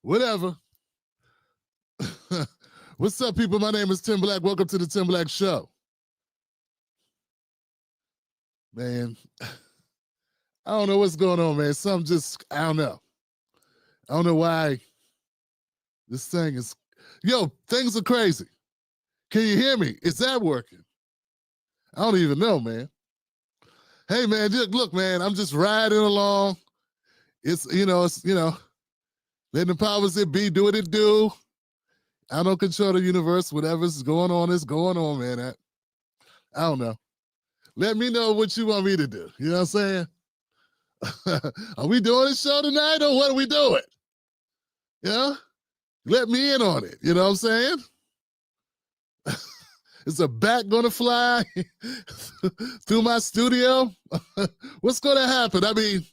Whatever. What's up, people? My name is Tim Black. Welcome to the Tim Black Show. Man, I don't know what's going on, man. Something just, I don't know. I don't know why this thing is, yo, things are crazy. Can you hear me? Is that working? I don't even know, man. Hey, man, look, man, I'm just riding along. It's, letting the powers that be do what it do. I don't control the universe. Whatever's going on is going on, man. I don't know. Let me know what you want me to do. You know what I'm saying? Are we doing a show tonight or what are we doing? Yeah? Let me in on it. You know what I'm saying? Is a bat gonna fly through my studio? What's gonna happen? I mean,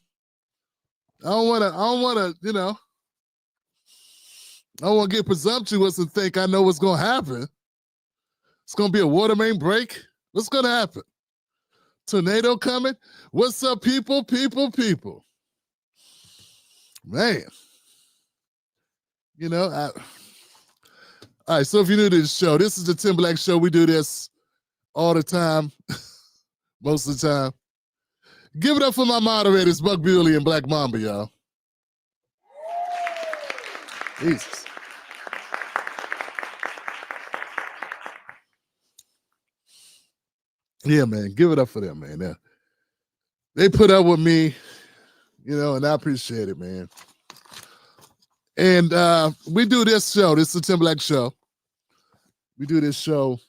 I don't wanna, I don't want to get presumptuous and think I know what's going to happen. It's going to be a water main break. What's going to happen? Tornado coming? What's up, people? Man. All right, so if you're new to the show, this is the Tim Black Show. We do this all the time, most of the time. Give it up for my moderators, Buck Bewley and Black Mamba, y'all. Jesus. Yeah, man, give it up for them, man. They put up with me, and I appreciate it, man. And we do this show. This is the Tim Black Show. We do this show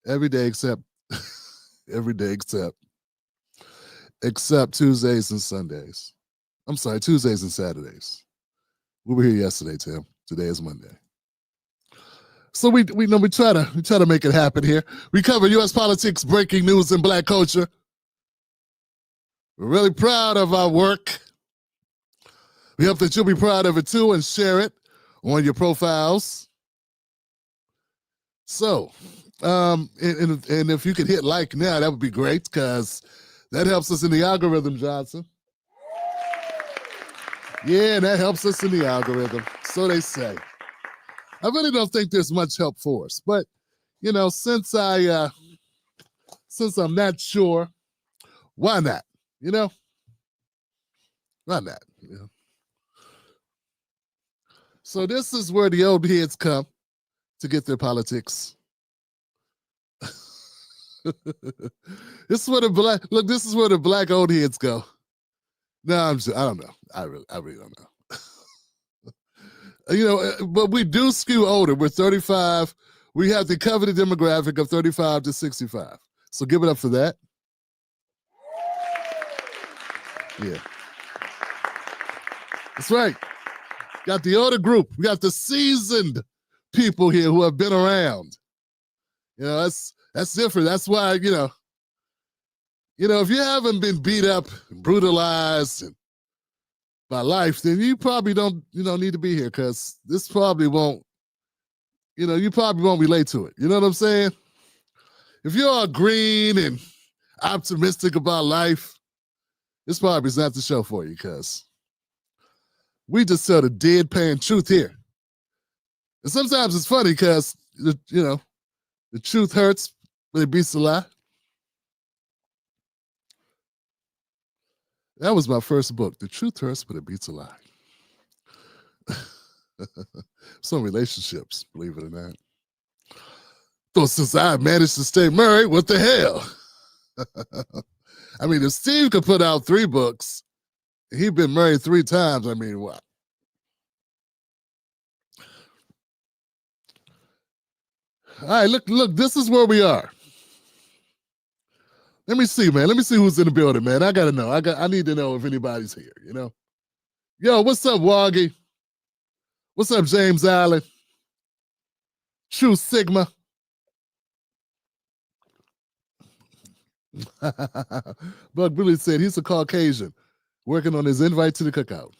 every day except Tuesdays and Sundays. I'm sorry, Tuesdays and Saturdays. We were here yesterday, Tim. Today is Monday. So we try to make it happen here. We cover U.S. politics, breaking news, and Black culture. We're really proud of our work. We hope that you'll be proud of it too and share it on your profiles. So, and if you could hit like now, that would be great because that helps us in the algorithm, Johnson. Yeah, that helps us in the algorithm. So they say. I really don't think there's much help for us, but since I'm not sure, why not? Why not? So this is where the old heads come to get their politics. This is where the black old heads go. No, I don't know. I really don't know. But we do skew older. We're 35. We have the coveted demographic of 35 to 65. So give it up for that. Yeah. That's right. Got the older group. We got the seasoned people here who have been around. That's different. That's why, if you haven't been beat up, brutalized, and by life, then you probably don't, need to be here because this probably won't, you probably won't relate to it. You know what I'm saying? If you're all green and optimistic about life, this probably is not the show for you because we just tell the deadpan truth here. And sometimes it's funny because, the truth hurts, but it beats the lie. That was my first book. The truth hurts, but it beats a lie. Some relationships, believe it or not. So since I managed to stay married, what the hell? I mean, if Steve could put out 3 books, he'd been married 3 times. I mean, what? All right, look, this is where we are. Let me see, man. Let me see who's in the building, man. I gotta know. I need to know if anybody's here, Yo, what's up, Woggy? What's up, James Allen? True Sigma. Buck Billy said he's a Caucasian working on his invite to the cookout.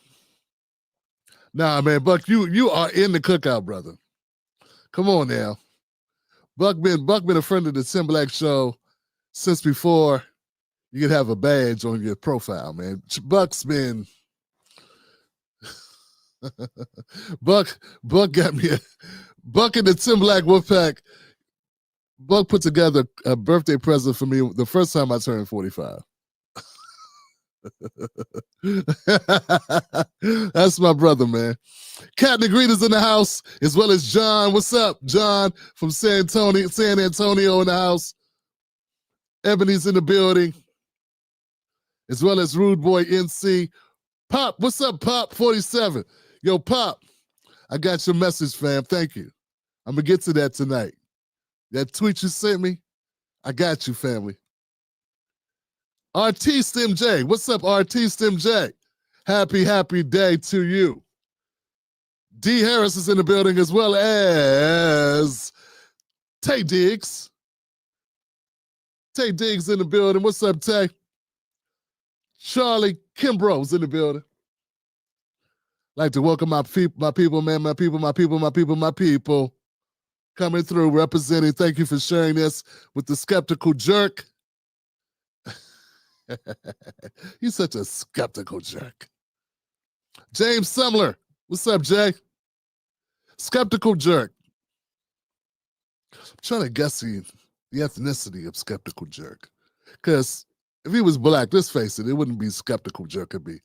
Nah, man, Buck, you are in the cookout, brother. Come on now. Buck been a friend of the Tim Black Show since before you could have a badge on your profile, man. Buck's been Buck got me Buck and the Tim Black Wolfpack. Buck put together a birthday present for me the first time I turned 45. That's my brother, man. Cat Negrita's in the house, as well as John. What's up, John from San Antonio in the house. Ebony's in the building, as well as Rude Boy NC. Pop, what's up, Pop 47? Yo, Pop, I got your message, fam. Thank you. I'm going to get to that tonight. That tweet you sent me, I got you, family. RT Stim J, what's up, RT Stim J? Happy day to you. D Harris is in the building, as well as Tay Diggs. Tay Diggs in the building. What's up, Tay? Charlie Kimbrough's in the building. Like to welcome my people, man, my people. Coming through, representing. Thank you for sharing this with the skeptical jerk. He's such a skeptical jerk. James Sumler. What's up, Jay? Skeptical jerk. I'm trying to guess the ethnicity of skeptical jerk. Because if he was black, let's face it, it wouldn't be skeptical jerk. It'd be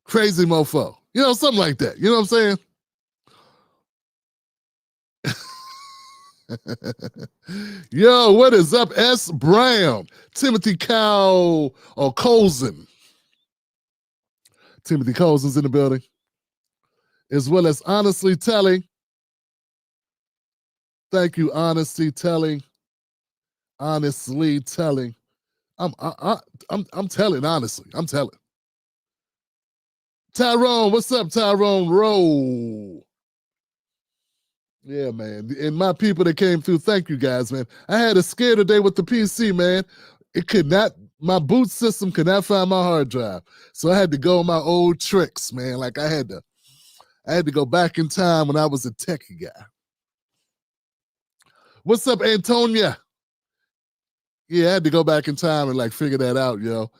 crazy mofo. You know, something like that. You know what I'm saying? Yo, what is up? S. Brown, Timothy Colson. Timothy Colson's in the building, as well as Honestly Telling. Thank you, Honestly Telling. Honestly Telling. I'm telling honestly. I'm telling. Tyrone, what's up, Tyrone? Roll. Yeah, man. And my people that came through, thank you guys, man. I had a scare today with the PC, man. It could not, my boot system could not find my hard drive. So I had to go on my old tricks, man. Like I had to go back in time when I was a techie guy. What's up, Antonia? Yeah, I had to go back in time and like figure that out, yo.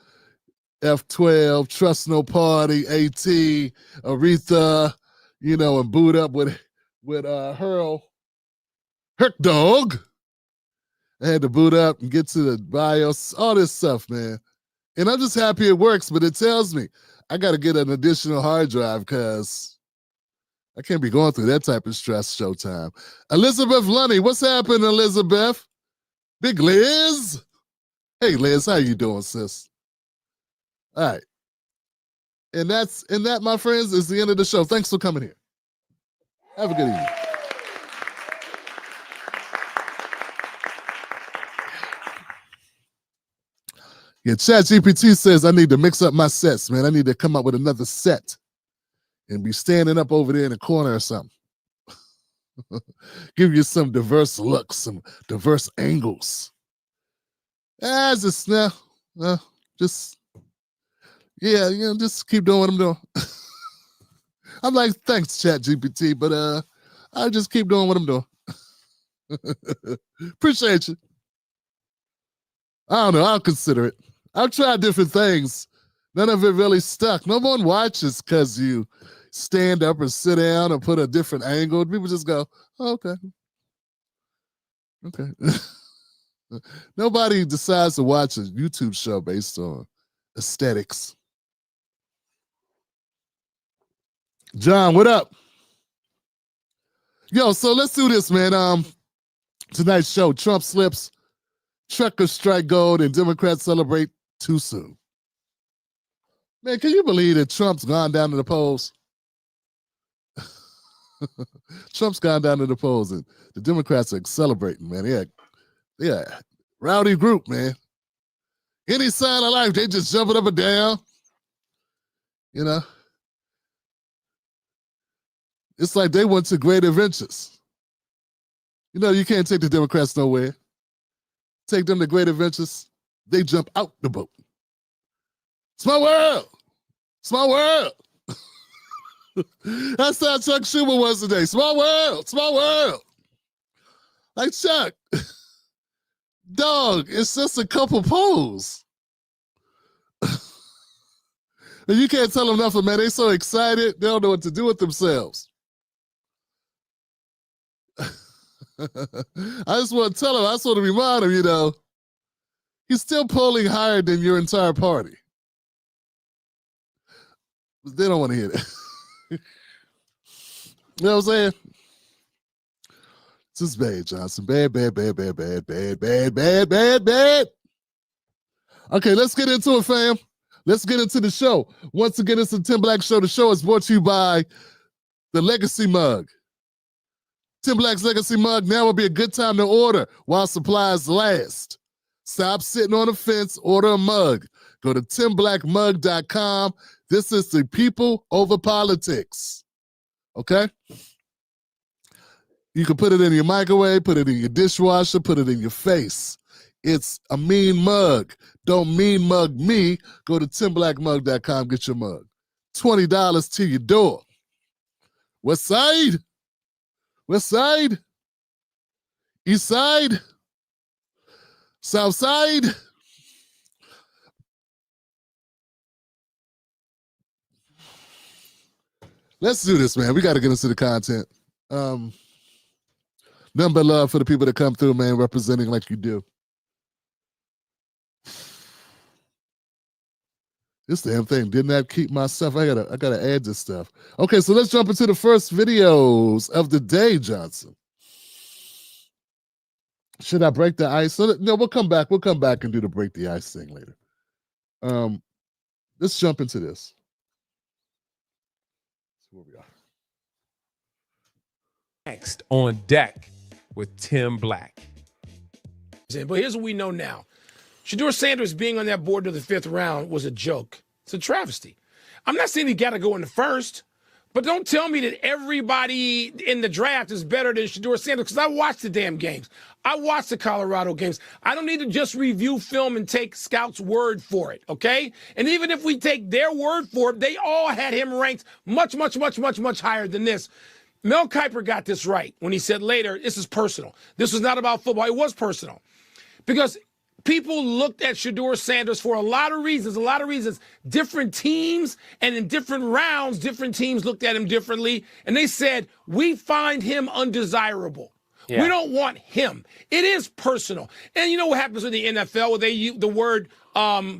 F12, Trust No Party, AT, Aretha, you know, and boot up with Herc Dog. I had to boot up and get to the BIOS, all this stuff, man. And I'm just happy it works, but it tells me I got to get an additional hard drive because I can't be going through that type of stress showtime. Elizabeth Lunny, what's happening, Elizabeth? Big Liz? Hey, Liz, how you doing, sis? All right. And that, my friends, is the end of the show. Thanks for coming here. Have a good evening. Yeah, ChatGPT says I need to mix up my sets, man. I need to come up with another set and be standing up over there in the corner or something. Give you some diverse looks, some diverse angles. Just keep doing what I'm doing. I'm like, thanks, ChatGPT, but I'll just keep doing what I'm doing. Appreciate you. I don't know. I'll consider it. I've tried different things. None of it really stuck. No one watches because you stand up or sit down or put a different angle. People just go, oh, okay. Okay. Nobody decides to watch a YouTube show based on aesthetics. John, what up? Yo, so let's do this, man. Tonight's show, Trump slips, truckers strike gold, and Democrats celebrate too soon. Man, can you believe that Trump's gone down to the polls? Trump's gone down to the polls, and the Democrats are celebrating, man. Yeah, rowdy group, man. Any sign of life, they just jumping up and down. You know? It's like they went to great adventures. You know, you can't take the Democrats nowhere. Take them to great adventures, they jump out the boat. It's my world. It's my world. That's how Chuck Schumer was today. Small world. Small world. Like, Chuck, dog, it's just a couple polls. And you can't tell them nothing, man. They so excited, they don't know what to do with themselves. I just want to tell him, I just want to remind him, you know, he's still polling higher than your entire party. But they don't want to hear that. You know what I'm saying? This is bad, Johnson. Bad, bad, bad, bad, bad, bad, bad, bad, bad, bad. Okay, let's get into it, fam. Let's get into the show. Once again, it's the Tim Black Show. The show is brought to you by the Legacy Mug. Tim Black's Legacy Mug. Now will be a good time to order while supplies last. Stop sitting on the fence. Order a mug. Go to timblackmug.com. This is the people over politics. Okay? You can put it in your microwave, put it in your dishwasher, put it in your face. It's a mean mug. Don't mean mug me. Go to timblackmug.com, get your mug. $20 to your door. West side? West side? East side? South side? Let's do this, man. We got to get into the content. Nothing but love for the people that come through, man, representing like you do. This damn thing did not keep my stuff. I gotta add this stuff. Okay, so let's jump into the first videos of the day, Johnson. Should I break the ice? No, we'll come back. We'll come back and do the break the ice thing later. Let's jump into this. That's where we are. Next on deck with Tim Black. But here's what we know now. Shedeur Sanders being on that board to the 5th round was a joke. It's a travesty. I'm not saying he got to go in the first, but don't tell me that everybody in the draft is better than Shedeur Sanders, because I watched the damn games. I watched the Colorado games. I don't need to just review film and take scouts' word for it, okay? And even if we take their word for it, they all had him ranked much, much, much, much, much higher than this. Mel Kiper got this right when he said later, this is personal. This was not about football. It was personal. Because people looked at Shedeur Sanders for a lot of reasons. Different teams, and in different rounds, different teams looked at him differently. And they said, we find him undesirable. Yeah. We don't want him. It is personal. And you know what happens in the NFL where they use the word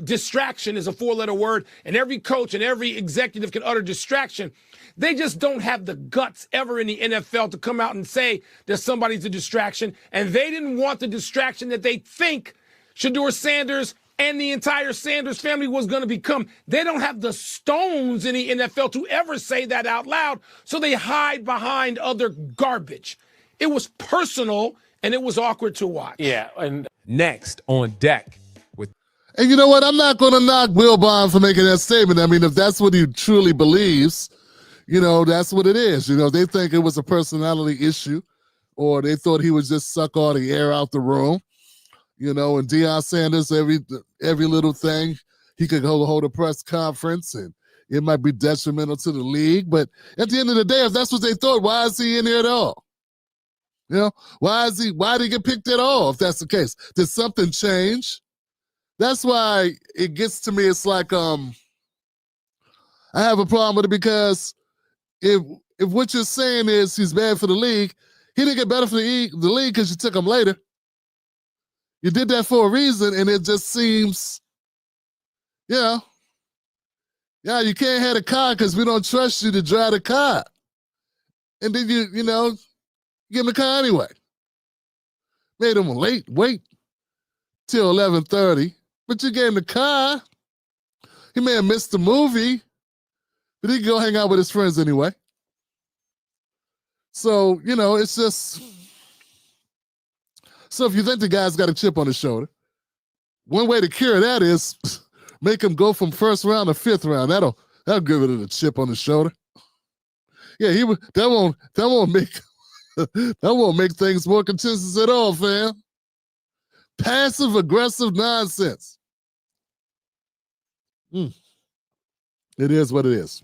distraction is a 4-letter word, and every coach and every executive can utter distraction. They just don't have the guts ever in the NFL to come out and say that somebody's a distraction. And they didn't want the distraction that they think Shedeur Sanders and the entire Sanders family was going to become. They don't have the stones in the NFL to ever say that out loud, so they hide behind other garbage. It was personal, and it was awkward to watch. Yeah, and next on deck with... And you know what? I'm not going to knock Wilbon for making that statement. I mean, if that's what he truly believes, you know, that's what it is. You know, they think it was a personality issue, or they thought he would just suck all the air out the room. You know, and Deion Sanders, every little thing, he could hold a press conference, and it might be detrimental to the league. But at the end of the day, if that's what they thought, why is he in here at all? You know, why did he get picked at all, if that's the case? Did something change? That's why it gets to me. It's like, I have a problem with it, because if what you're saying is he's bad for the league, he didn't get better for the league because you took him later. You did that for a reason, and it just seems, you know, yeah, you can't have a car because we don't trust you to drive the car. And then you know, give him the car anyway. Made him wait till 11:30, but you gave him the car. He may have missed the movie, but he can go hang out with his friends anyway. So, you know, it's just... So if you think the guy's got a chip on his shoulder, one way to cure that is make him go from 1st round to 5th round. That'll give it a chip on the shoulder. Yeah, that won't make that won't make things more contentious at all, fam. Passive aggressive nonsense. It is what it is.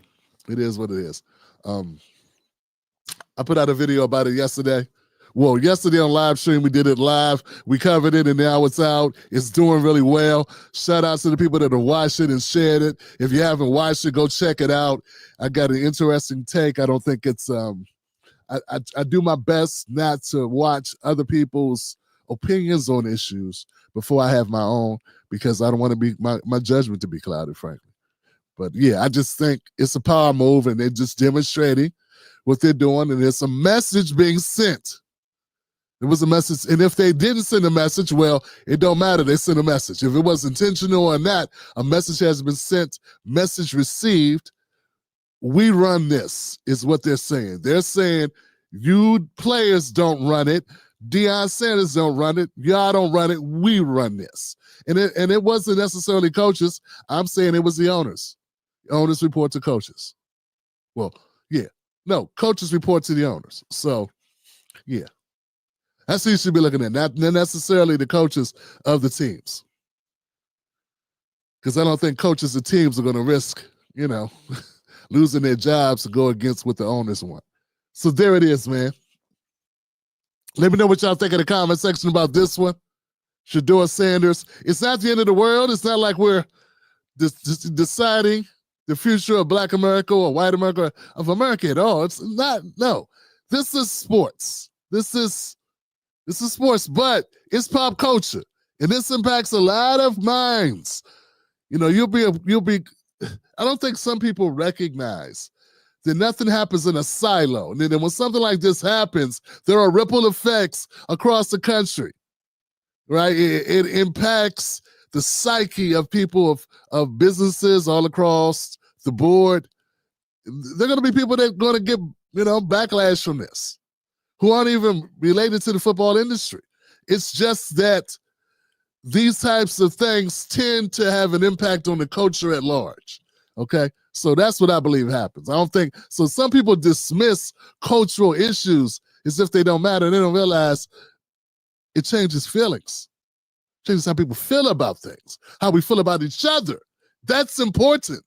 It is what it is. I put out a video about it yesterday. Well, yesterday on live stream, we did it live. We covered it, and now it's out. It's doing really well. Shout out to the people that have watched it and shared it. If you haven't watched it, go check it out. I got an interesting take. I don't think it's I do my best not to watch other people's opinions on issues before I have my own, because I don't want to be my judgment to be clouded, frankly. But yeah, I just think it's a power move, and they're just demonstrating what they're doing, and there's a message being sent. It was a message, and if they didn't send a message, well, it don't matter. They sent a message. If it was intentional or not, a message has been sent, message received. We run this, is what they're saying. They're saying you players don't run it. Deion Sanders don't run it. Y'all don't run it. We run this. And it wasn't necessarily coaches. I'm saying it was the owners. The owners report to coaches. Well, yeah. No, coaches report to the owners. So, yeah. That's who you should be looking at, not necessarily the coaches of the teams. Because I don't think coaches of teams are going to risk, losing their jobs to go against what the owners want. So there it is, man. Let me know what y'all think in the comment section about this one. Shedeur Sanders. It's not the end of the world. It's not like we're deciding the future of Black America or white America, of America at all. It's not, no. This is sports. This is sports, but it's pop culture. And this impacts a lot of minds. You'll be, I don't think some people recognize that nothing happens in a silo. And then when something like this happens, there are ripple effects across the country, right? It impacts the psyche of people, of businesses all across the board. There are going to be people that are going to get, backlash from this, who aren't even related to the football industry. It's just that these types of things tend to have an impact on the culture at large, okay? So that's what I believe happens. I don't think, so some people dismiss cultural issues as if they don't matter. They don't realize it changes feelings. Changes how people feel about things, how we feel about each other. That's important.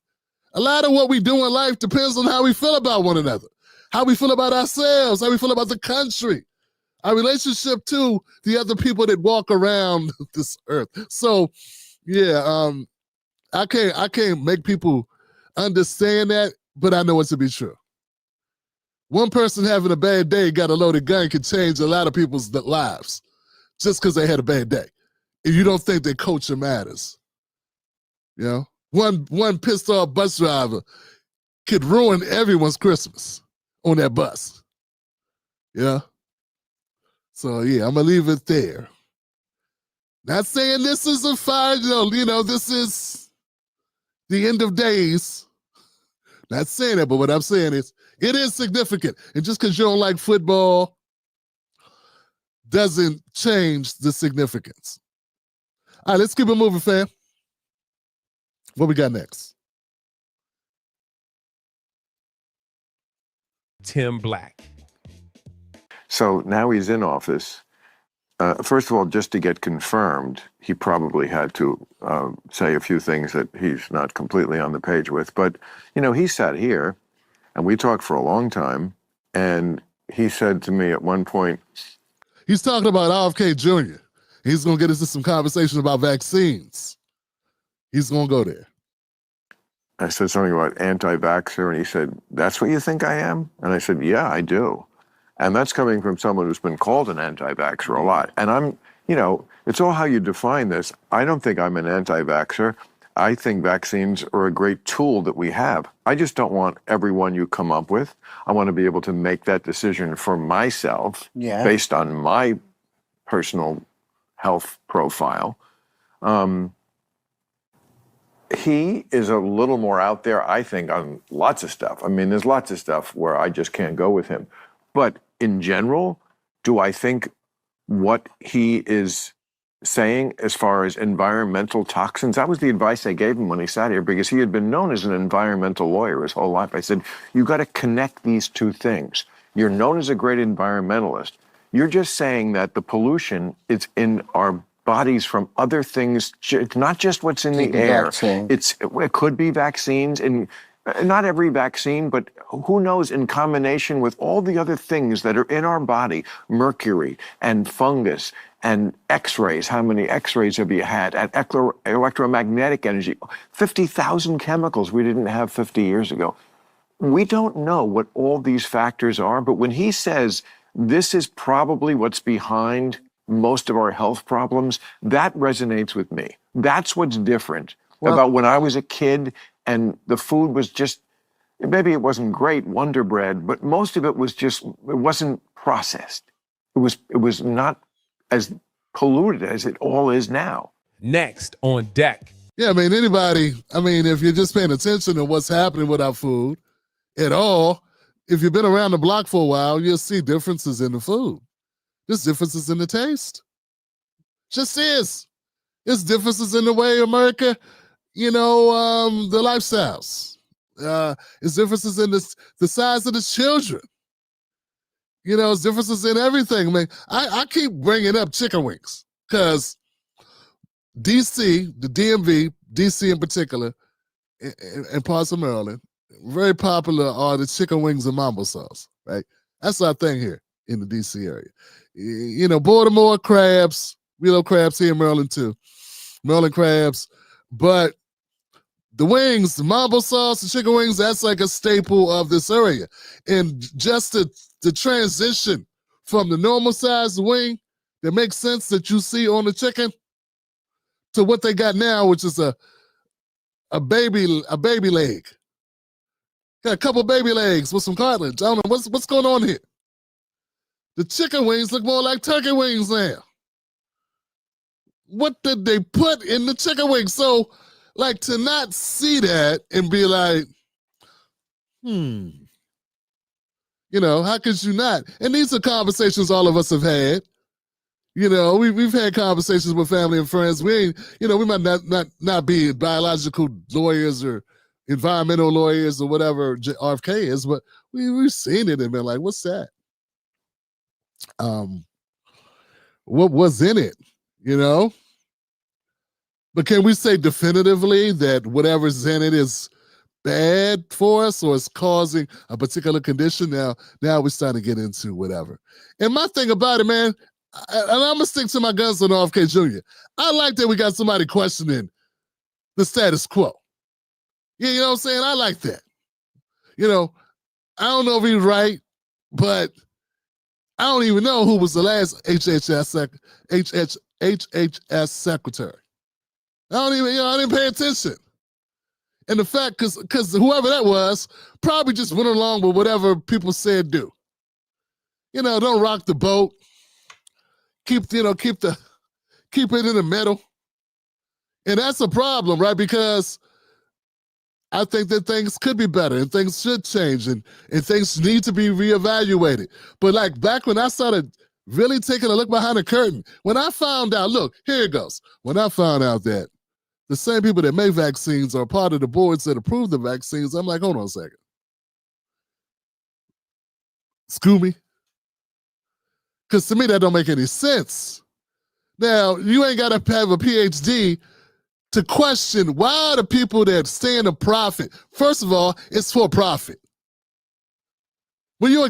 A lot of what we do in life depends on how we feel about one another, how we feel about ourselves, how we feel about the country, our relationship to the other people that walk around this earth. So, yeah, I can't make people understand that, but I know it to be true. One person having a bad day, got a loaded gun, can change a lot of people's lives just because they had a bad day. If you don't think that culture matters, one pissed off bus driver could ruin everyone's Christmas on that bus. Yeah. So yeah, I'm gonna leave it there. Not saying this is a fire, this is the end of days. Not saying that, but what I'm saying is it is significant. And just because you don't like football doesn't change the significance. All right, let's keep it moving, fam. What we got next? Tim Black. So now he's in office. First of all, just to get confirmed, he probably had to say a few things that he's not completely on the page with. But, he sat here and we talked for a long time. And he said to me at one point, he's talking about RFK Jr. He's going to get into some conversation about vaccines. He's going to go there. I said something about anti-vaxxer, and he said, "That's what you think I am?" And I said, "Yeah, I do." And that's coming from someone who's been called an anti-vaxxer a lot. And I'm, it's all how you define this. I don't think I'm an anti-vaxxer. I think vaccines are a great tool that we have. I just don't want everyone you come up with. I want to be able to make that decision for myself based on my personal health profile. He is a little more out there, I think, on lots of stuff. I mean, there's lots of stuff where I just can't go with him. But in general, do I think what he is saying as far as environmental toxins, that was the advice I gave him when he sat here, because he had been known as an environmental lawyer his whole life. I said, you got to connect these two things. You're known as a great environmentalist. You're just saying that the pollution is in our bodies from other things. It's not just what's in the air. It could be vaccines. And Not every vaccine, but who knows, in combination with all the other things that are in our body, mercury and fungus and x-rays. How many x-rays have you had? And electromagnetic energy, 50,000 chemicals we didn't have 50 years ago. We don't know what all these factors are, but when he says this is probably what's behind most of our health problems, that resonates with me. That's what's different about when I was a kid and the food was just, maybe it wasn't great, Wonder Bread, but most of it was just, it wasn't processed. It was not as polluted as it all is now. Next on deck. Yeah, I mean, if you're just paying attention to what's happening with our food at all, if you've been around the block for a while, you'll see differences in the food. There's differences in the taste. Just is. There's differences in the way America, the lifestyles. There's differences in the size of the children. There's differences in everything. I mean, I keep bringing up chicken wings because DC, the DMV, DC in particular, and parts of Maryland, very popular are the chicken wings and mambo sauce, right? That's our thing here in the DC area. Baltimore crabs, we love crabs here in Maryland too. Maryland crabs, but the wings, the mambo sauce, the chicken wings, that's like a staple of this area. And just the transition from the normal size wing that makes sense that you see on the chicken to what they got now, which is a baby leg. Got a couple baby legs with some cartilage. I don't know what's going on here. The chicken wings look more like turkey wings now. What did they put in the chicken wings? So, like, to not see that and be like, how could you not? And these are conversations all of us have had. We've had conversations with family and friends. We ain't, we might not be biological lawyers or environmental lawyers or whatever RFK is, but we've seen it and been like, what's that? What was in it? But can we say definitively that whatever's in it is bad for us or is causing a particular condition? Now we're starting to get into whatever. And my thing about it, man, and I'm going to stick to my guns on RFK Jr. I like that we got somebody questioning the status quo. Yeah, you know what I'm saying? I like that. I don't know if he's right, but I don't even know who was the last HHS secretary. I didn't pay attention. And the fact, because whoever that was probably just went along with whatever people said do. Don't rock the boat. Keep it in the middle. And that's a problem, right? Because I think that things could be better and things should change and things need to be reevaluated. But like back when I started really taking a look behind the curtain, when I found out, look, here it goes. When I found out that the same people that make vaccines are part of the boards that approve the vaccines, I'm like, hold on a second. Screw me. Because to me, that don't make any sense. Now, you ain't got to have a PhD to question why the people that stand a profit, first of all, it's for profit. When you're a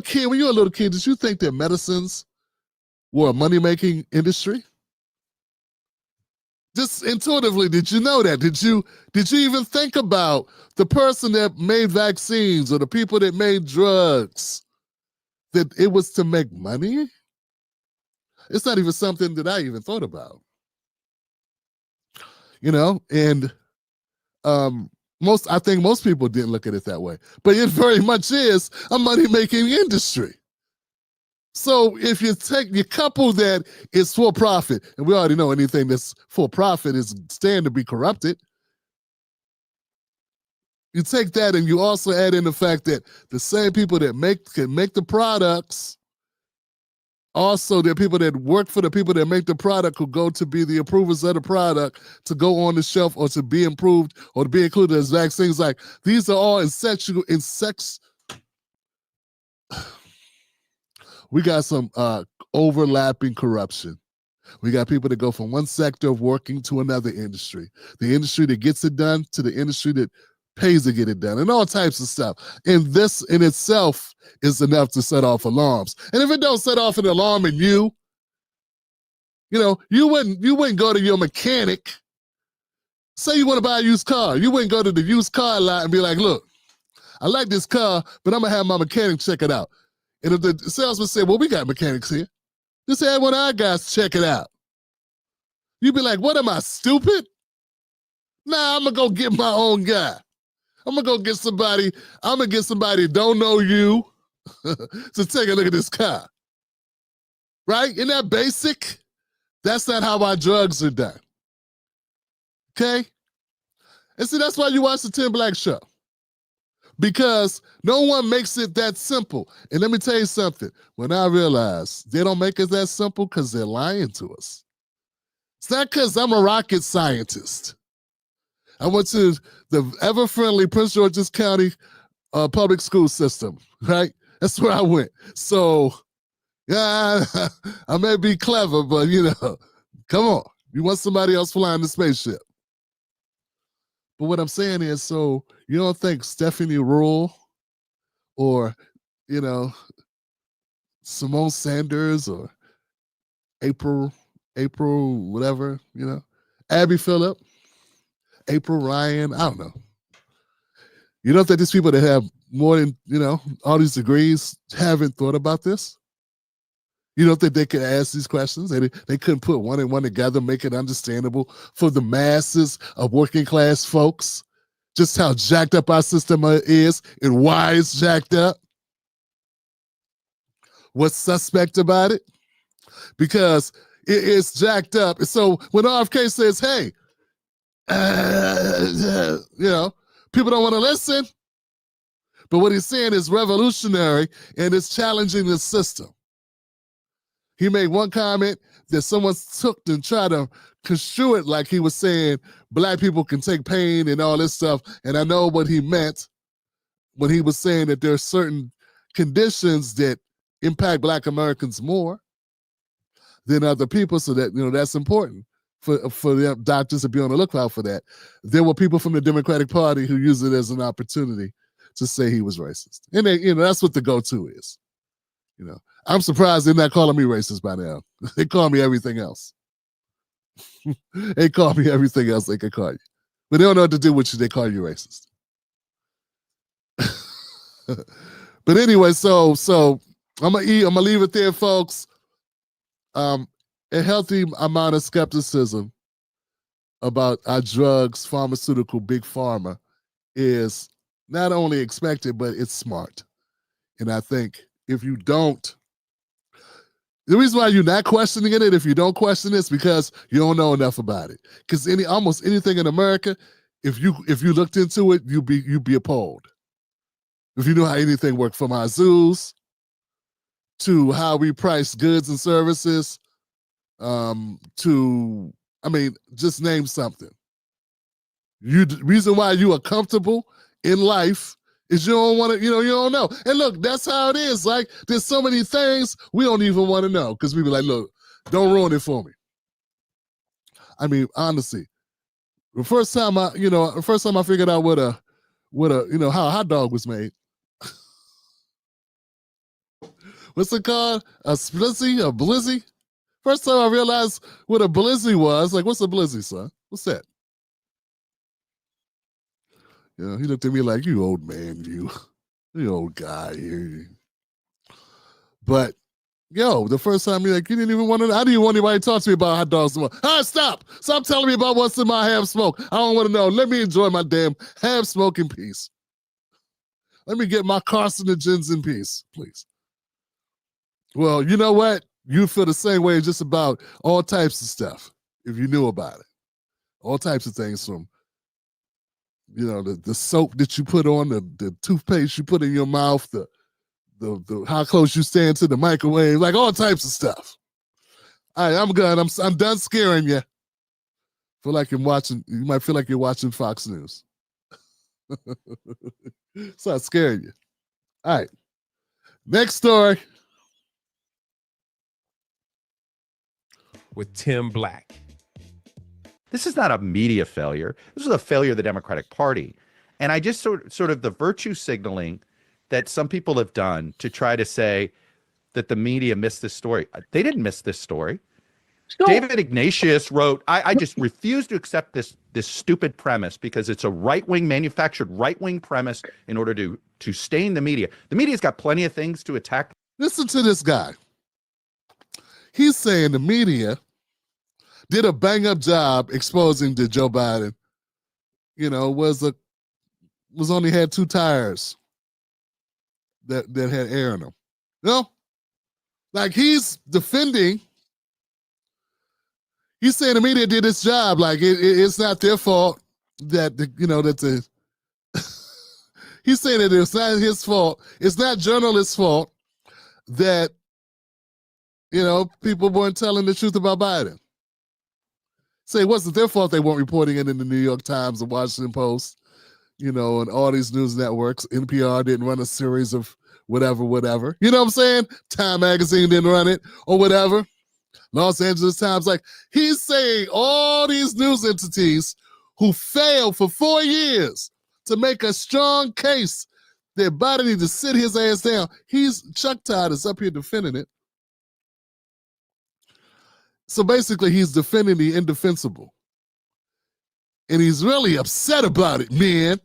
little kid, did you think that medicines were a money-making industry? Just intuitively, did you know that? Did you even think about the person that made vaccines or the people that made drugs, that it was to make money? It's not even something that I even thought about. And I think most people didn't look at it that way. But it very much is a money-making industry. So if you couple that it's for profit, and we already know anything that's for profit is stand to be corrupted. You take that and you also add in the fact that the same people that can make the products, also there are people that work for the people that make the product who go to be the approvers of the product to go on the shelf or to be improved or to be included as vaccines. Like these are all we got some overlapping corruption. We got people that go from one sector of working to another industry. The industry that gets it done to the industry that pays to get it done, and all types of stuff. And this in itself is enough to set off alarms. And if it don't set off an alarm in you, you wouldn't go to your mechanic. Say you want to buy a used car. You wouldn't go to the used car lot and be like, look, I like this car, but I'm going to have my mechanic check it out. And if the salesman said, well, we got mechanics here, just have one of our guys check it out. You'd be like, what am I, stupid? Nah, I'm going to go get my own guy. I'm going to go get somebody that don't know you to take a look at this car. Right? Isn't that basic? That's not how our drugs are done. Okay? And see, that's why you watch the Tim Black Show. Because no one makes it that simple. And let me tell you something. When I realize they don't make it that simple because they're lying to us. It's not because I'm a rocket scientist. I went to the ever-friendly Prince George's County public school system, right? That's where I went. So, yeah, I may be clever, but, come on. You want somebody else flying the spaceship. But what I'm saying is, so you don't think Stephanie Rule or, Simone Sanders or April, whatever, Abby Phillip, April Ryan, I don't know. You don't think these people that have more than, all these degrees haven't thought about this? You don't think they could ask these questions? They couldn't put one and one together, make it understandable for the masses of working class folks, just how jacked up our system is and why it's jacked up? What's suspect about it? Because it is jacked up. And so when RFK says, hey, people don't want to listen, but what he's saying is revolutionary and it's challenging the system. He made one comment that someone took and tried to construe it like he was saying black people can take pain and all this stuff. And I know what he meant when he was saying that there are certain conditions that impact black Americans more than other people. So that, that's important for the doctors to be on the lookout for that. There were people from the Democratic Party who used it as an opportunity to say he was racist. And they, that's what the go-to is. I'm surprised they're not calling me racist by now. They call me everything else. They call me everything else they can call you. But they don't know what to do with you. They call you racist. But anyway, so I'm gonna leave it there, folks. A healthy amount of skepticism about our drugs, pharmaceutical, big pharma is not only expected, but it's smart. And I think if you don't, the reason why you're not questioning it, if you don't question this, because you don't know enough about it. Because almost anything in America, if you looked into it, you'd be appalled. If you knew how anything worked, from our zoos to how we price goods and services, to just name something. Reason why you are comfortable in life is you don't want to, you don't know. And look, that's how it is. Like, there's so many things we don't even want to know because we be like, look, don't ruin it for me. Honestly, the first time I figured out what a how a hot dog was made. What's it called? A splizzy? A blizzy? First time I realized what a blizzy was, like, what's a blizzy, son? What's that? He looked at me like, you old man, you old guy here. But, the first time you didn't even want to, I didn't even want anybody to talk to me about hot dogs. Stop telling me about what's in my ham smoke. I don't want to know. Let me enjoy my damn ham smoke in peace. Let me get my carcinogens in peace, please. Well, you know what? You feel the same way just about all types of stuff, if you knew about it. All types of things, from the soap that you put on, the toothpaste you put in your mouth, the how close you stand to the microwave, like all types of stuff. All right, I'm good. I'm done scaring you. You might feel like you're watching Fox News. So I scared you. All right. Next story. With Tim Black. This is not a media failure. This is a failure of the Democratic Party. And I just sort of the virtue signaling that some people have done to try to say that the media missed this story. They didn't miss this story. David Ignatius wrote, I just refuse to accept this stupid premise because it's a right-wing, manufactured right-wing premise in order to stain the media. The media's got plenty of things to attack. Listen to this guy. He's saying the media did a bang-up job exposing that Joe Biden, was only had 2 tires that had air in them. Like he's defending. He's saying the media did its job. Like it's not their fault that he's saying that it's not his fault. It's not journalists' fault that people weren't telling the truth about Biden. Say it wasn't their fault they weren't reporting it in the New York Times, the Washington Post, and all these news networks. NPR didn't run a series of whatever. You know what I'm saying? Time Magazine didn't run it or whatever. Los Angeles Times, like he's saying all these news entities who failed for 4 years to make a strong case that Biden needs to sit his ass down. Chuck Todd is up here defending it. So basically he's defending the indefensible. And he's really upset about it, man.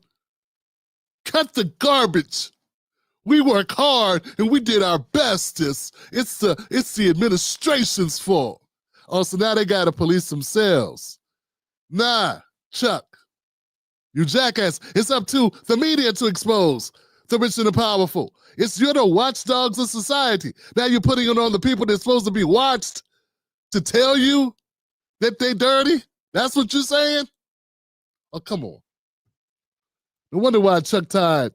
Cut the garbage. We work hard and we did our best. It's the administration's fault. Oh, so now they got to police themselves. Nah, Chuck, you jackass. It's up to the media to expose the rich and the powerful. You're the watchdogs of society. Now you're putting it on the people that's supposed to be watched to tell you that they dirty. That's what you're saying? Oh, come on. No wonder why Chuck Todd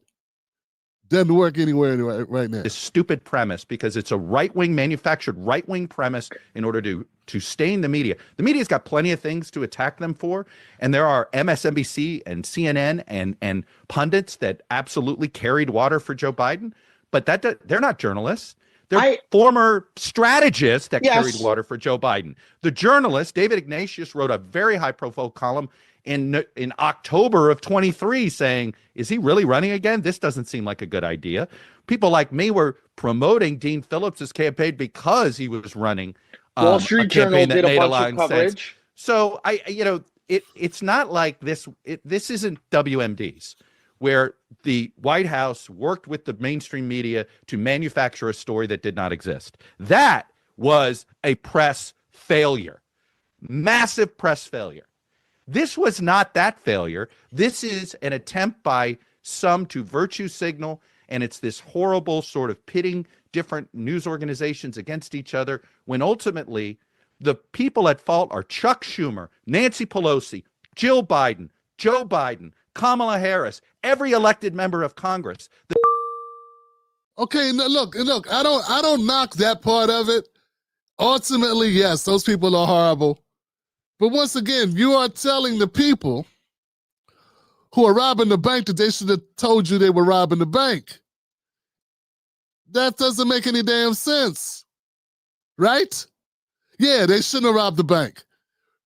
doesn't work anywhere right now. This stupid premise because it's a right-wing, manufactured right-wing premise in order to stain the media. The media's got plenty of things to attack them for, and there are MSNBC and CNN and pundits that absolutely carried water for Joe Biden, but they're not journalists. They're former strategists that carried water for Joe Biden. The journalist, David Ignatius, wrote a very high-profile column in October of 23 saying, is he really running again? This doesn't seem like a good idea. People like me were promoting Dean Phillips's campaign because he was running Wall Street Journal did a bunch of coverage. Sense. So it's not like this. This isn't WMDs where the White House worked with the mainstream media to manufacture a story that did not exist. That was a press failure, massive press failure. This was not that failure. This is an attempt by some to virtue signal, and it's this horrible sort of pitting different news organizations against each other when ultimately the people at fault are Chuck Schumer, Nancy Pelosi, Jill Biden, Joe Biden, Kamala Harris, every elected member of Congress. Okay, look, I don't knock that part of it. Ultimately, yes, those people are horrible. But once again, you are telling the people who are robbing the bank that they should have told you they were robbing the bank. That doesn't make any damn sense, right? Yeah, they shouldn't have robbed the bank.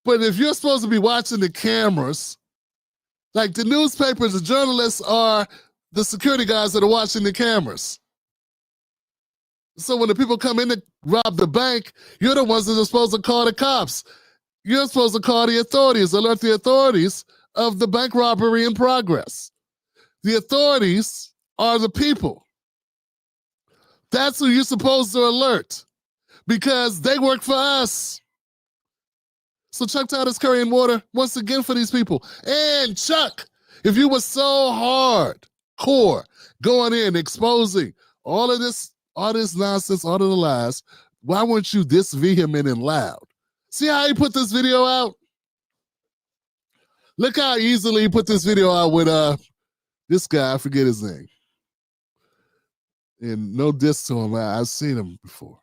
But if you're supposed to be watching the cameras, like the newspapers, the journalists are the security guys that are watching the cameras. So when the people come in to rob the bank, you're the ones that are supposed to call the cops. You're supposed to call the authorities, alert the authorities of the bank robbery in progress. The authorities are the people. That's who you're supposed to alert because they work for us. So Chuck Todd is carrying water once again for these people. And Chuck, if you were so hardcore going in, exposing all this nonsense, all of the lies, why weren't you this vehement and loud? See how he put this video out? Look how easily he put this video out with this guy, I forget his name. And no diss to him, I've seen him before.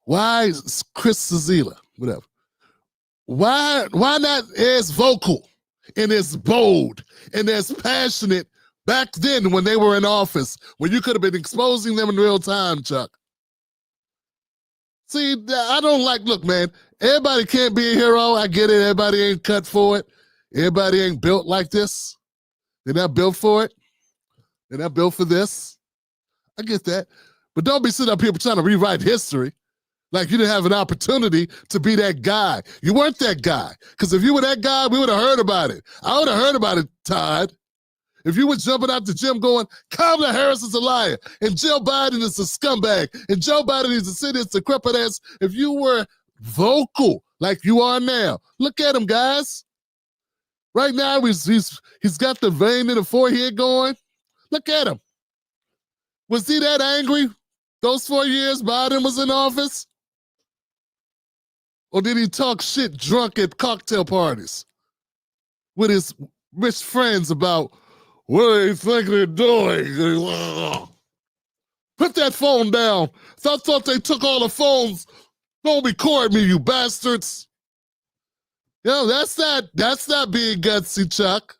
Why Chris Cezilla, whatever. Why not as vocal and as bold and as passionate back then when they were in office, when you could have been exposing them in real time, Chuck? See, I don't look, man, everybody can't be a hero. I get it. Everybody ain't cut for it. Everybody ain't built like this. They're not built for it. They're not built for this. I get that. But don't be sitting up here trying to rewrite history like you didn't have an opportunity to be that guy. You weren't that guy. Because if you were that guy, we would have heard about it. I would have heard about it, Todd. If you were jumping out the gym going, Kamala Harris is a liar, and Joe Biden is a scumbag, and Joe Biden is a city, it's a decrepit ass. If you were vocal like you are now, look at him, guys. Right now, he's got the vein in the forehead going. Look at him. Was he that angry those 4 years Biden was in office? Or did he talk shit drunk at cocktail parties with his rich friends about what do they think they're doing? Put that phone down. I thought they took all the phones. Don't record me, you bastards. Yo, that's not being gutsy, Chuck.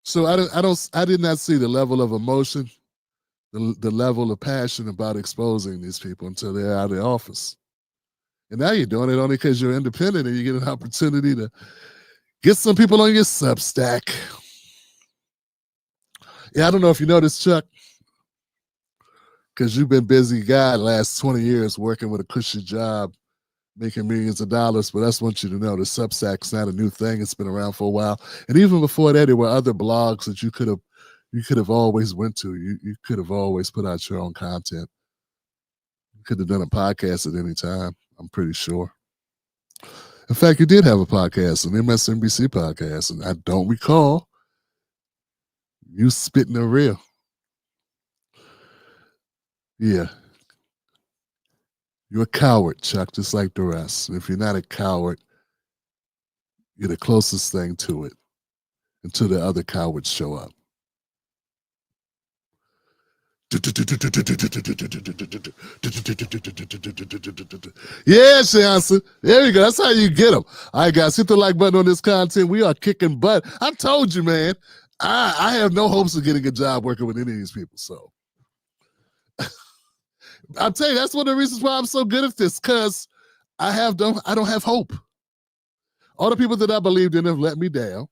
So I did not see the level of emotion, the level of passion about exposing these people until they're out of the office. And now you're doing it only because you're independent and you get an opportunity to get some people on your Substack. Yeah, I don't know if you noticed, Chuck, because you've been busy guy the last 20 years working with a cushy job, making millions of dollars, but I just want you to know the Substack's not a new thing. It's been around for a while. And even before that, there were other blogs that you could have always went to. You could have always put out your own content. You could have done a podcast at any time, I'm pretty sure. In fact, you did have a podcast, an MSNBC podcast, and I don't recall you spitting the real. Yeah. You're a coward, Chuck, just like the rest. And if you're not a coward, you're the closest thing to it until the other cowards show up. Yeah, Shanson. There you go. That's how you get them. All right, guys, hit the like button on this content. We are kicking butt. I told you, man. I have no hopes of getting a job working with any of these people. So I'll tell you, that's one of the reasons why I'm so good at this, because I don't have hope. All the people that I believed in have let me down.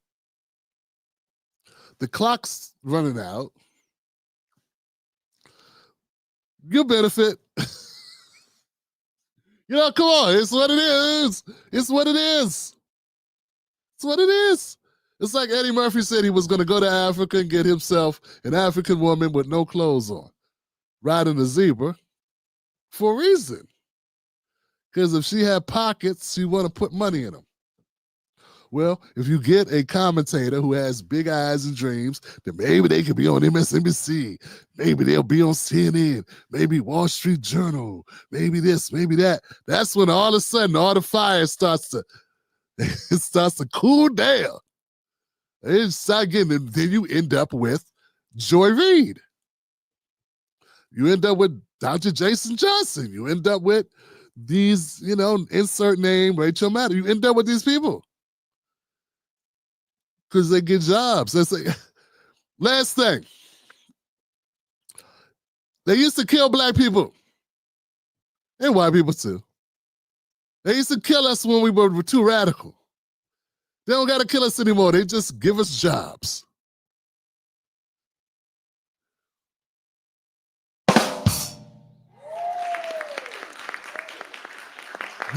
The clock's running out. You benefit. Come on. It's what it is. It's what it is. It's what it is. It's like Eddie Murphy said he was going to go to Africa and get himself an African woman with no clothes on, riding a zebra for a reason. Because if she had pockets, she want to put money in them. Well, if you get a commentator who has big eyes and dreams, then maybe they could be on MSNBC. Maybe they'll be on CNN. Maybe Wall Street Journal. Maybe this, maybe that. That's when all of a sudden all the fire starts to cool down. Then you end up with Joy Reid. You end up with Dr. Jason Johnson. You end up with these, insert name, Rachel Maddow. You end up with these people. Because they get jobs. That's like, last thing. They used to kill black people. And white people too. They used to kill us when we were too radical. They don't got to kill us anymore. They just give us jobs.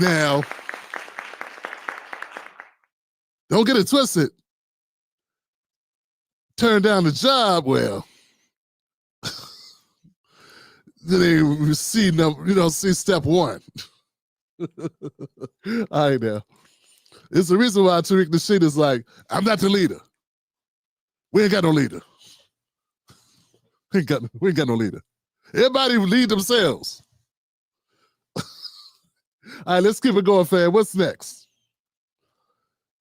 Now, don't get it twisted. Turn down the job, well, then they see step one. All right, now. It's the reason why Tariq Nasheed is like, I'm not the leader. We ain't got no leader. We ain't got no leader. Everybody lead themselves. All right, let's keep it going, fam. What's next?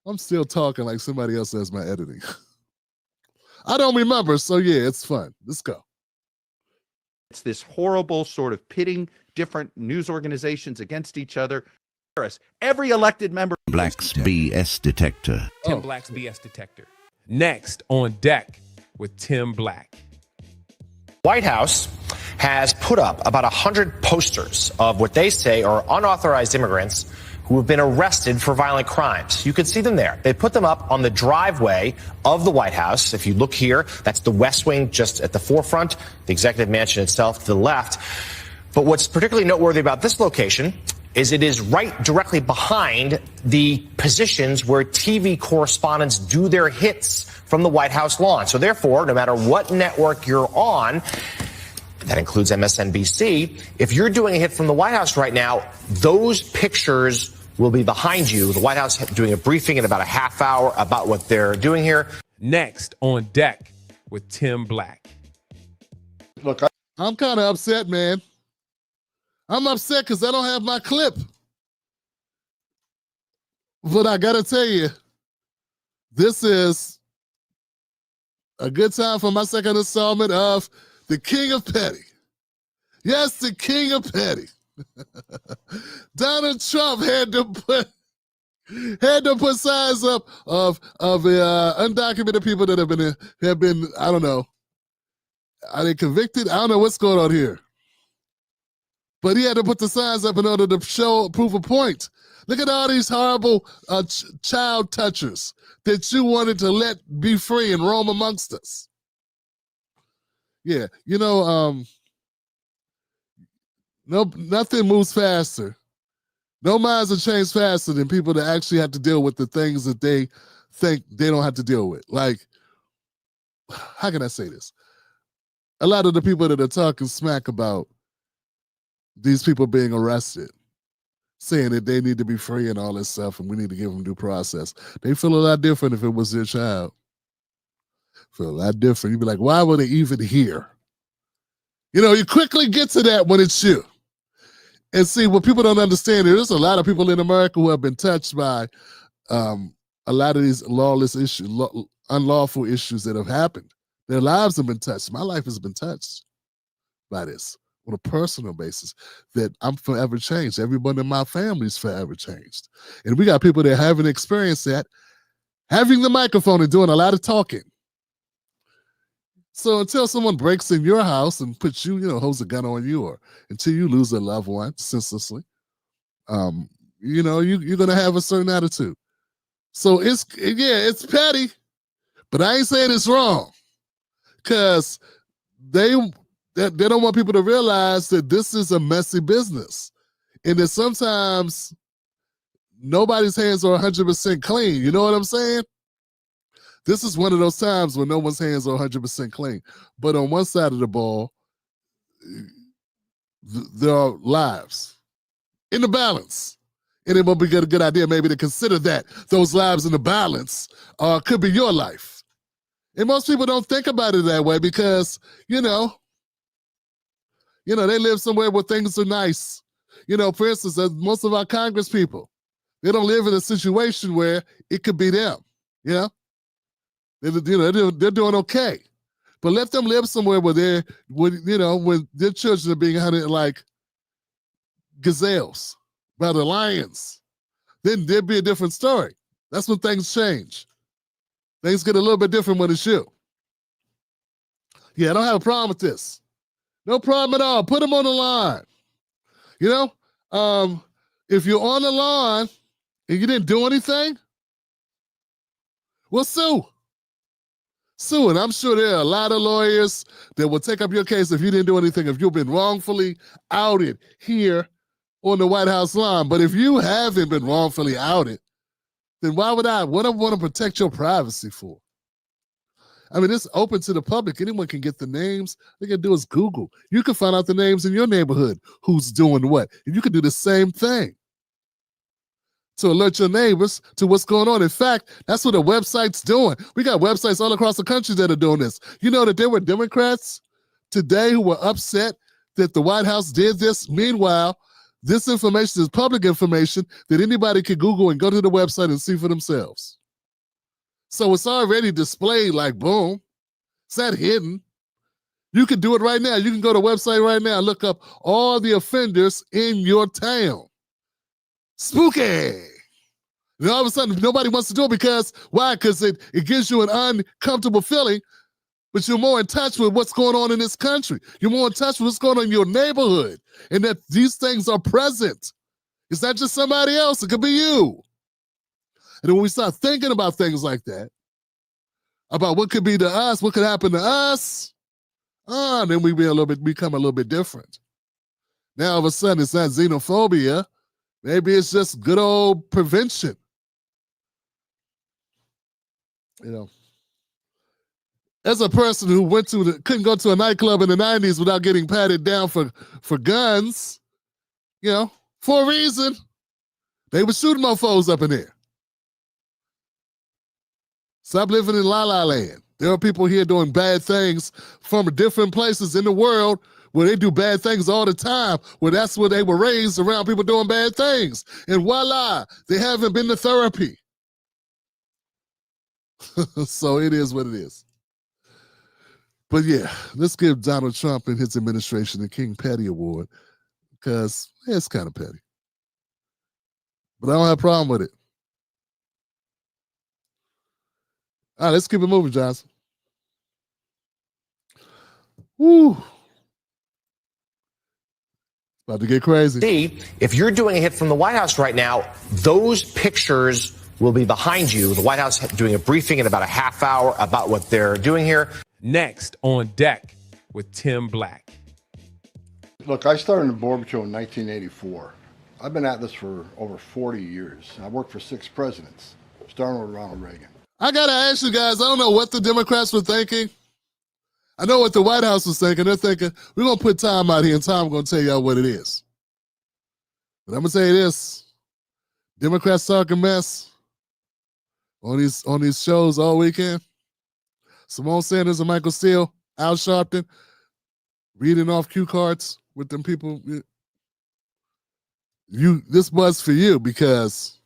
I'm still talking like somebody else has my editing. I don't remember, so yeah, it's fun. Let's go. It's this horrible sort of pitting different news organizations against each other. Every elected member. Black's BS detector. Tim Black's BS detector. Next on deck with Tim Black. White House has put up about 100 posters of what they say are unauthorized immigrants who have been arrested for violent crimes. You can see them there. They put them up on the driveway of the White House. If you look here, that's the West Wing just at the forefront, the executive mansion itself to the left. But what's particularly noteworthy about this location is it is right directly behind the positions where TV correspondents do their hits from the White House lawn. So therefore, no matter what network you're on, that includes MSNBC, if you're doing a hit from the White House right now, those pictures will be behind you. The White House doing a briefing in about a half hour about what they're doing here. Next on deck with Tim Black. Look, I'm kind of upset, man. I'm upset because I don't have my clip. But I got to tell you, this is a good time for my second installment of The King of Petty. Yes, the King of Petty. Donald Trump had to put signs up of undocumented people that have been, I don't know, are they convicted? I don't know what's going on here. But he had to put the signs up in order to prove a point. Look at all these horrible child touchers that you wanted to let be free and roam amongst us. Yeah, nothing moves faster. No minds are changed faster than people that actually have to deal with the things that they think they don't have to deal with. Like, how can I say this? A lot of the people that are talking smack about these people being arrested, saying that they need to be free and all this stuff, and we need to give them due process. They feel a lot different if it was their child. Feel a lot different. You'd be like, why were they even here? You quickly get to that when it's you. And see, what people don't understand, there's a lot of people in America who have been touched by a lot of these lawless issues, unlawful issues that have happened. Their lives have been touched. My life has been touched by this on a personal basis, that I'm forever changed. Everyone in my family is forever changed. And we got people that haven't experienced that, having the microphone and doing a lot of talking. So until someone breaks in your house and puts you, holds a gun on you, or until you lose a loved one senselessly, you're going to have a certain attitude. So it's petty, but I ain't saying it's wrong, because they don't want people to realize that this is a messy business, and that sometimes nobody's hands are 100% clean. You know what I'm saying? This is one of those times when no one's hands are 100% clean. But on one side of the ball, there are lives in the balance. And it would be a good idea maybe to consider that those lives in the balance could be your life. And most people don't think about it that way because, they live somewhere where things are nice. For instance, most of our Congress people, they don't live in a situation where it could be them, They're doing okay, but let them live somewhere where when their children are being hunted like gazelles by the lions, then there'd be a different story. That's when things change. Things get a little bit different when it's you. Yeah, I don't have a problem with this. No problem at all. Put them on the line. If you're on the line and you didn't do anything, well, sue. And I'm sure there are a lot of lawyers that will take up your case if you didn't do anything, if you've been wrongfully outed here on the White House lawn. But if you haven't been wrongfully outed, then what I want to protect your privacy for? I mean, it's open to the public. Anyone can get the names. All they can do is Google. You can find out the names in your neighborhood, who's doing what. And you can do the same thing to alert your neighbors to what's going on. In fact, that's what the website's doing. We got websites all across the country that are doing this. You know that there were Democrats today who were upset that the White House did this. Meanwhile, this information is public information that anybody can Google and go to the website and see for themselves. So it's already displayed like, boom, it's not hidden. You can do it right now. You can go to the website right now and look up all the offenders in your town. Spooky. And all of a sudden, nobody wants to do it because, why? Because it gives you an uncomfortable feeling, but you're more in touch with what's going on in this country. You're more in touch with what's going on in your neighborhood, and that these things are present. It's not just somebody else. It could be you. And when we start thinking about things like that, about what could be to us, what could happen to us, then we become a little bit different. Now, all of a sudden, it's not xenophobia. Maybe it's just good old prevention. You know, as a person who couldn't go to a nightclub in the 90s without getting patted down for guns, you know, for a reason, they were shooting mofos up in there. Stop living in La La Land. There are people here doing bad things from different places in the world where they do bad things all the time, where that's where they were raised, around people doing bad things. And voila, they haven't been to therapy. So it is what it is. But yeah, let's give Donald Trump and his administration the King Petty Award, because it's kind of petty. But I don't have a problem with it. All right, let's keep it moving, Johnson. Woo. About to get crazy. See, if you're doing a hit from the White House right now, those pictures will be behind you. The White House doing a briefing in about a half hour about what they're doing here. Next on deck with Tim Black. Look, I started in the Border Patrol in 1984. I've been at this for over 40 years. I worked for 6 presidents, starting with Ronald Reagan. I got to ask you guys, I don't know what the Democrats were thinking. I know what the White House was thinking. They're thinking, we're going to put Tom out here and Tom's going to tell y'all what it is. But I'm going to say this. Democrats talking mess on these shows all weekend. Simone Sanders and Michael Steele, Al Sharpton, reading off cue cards with them people. This was for you because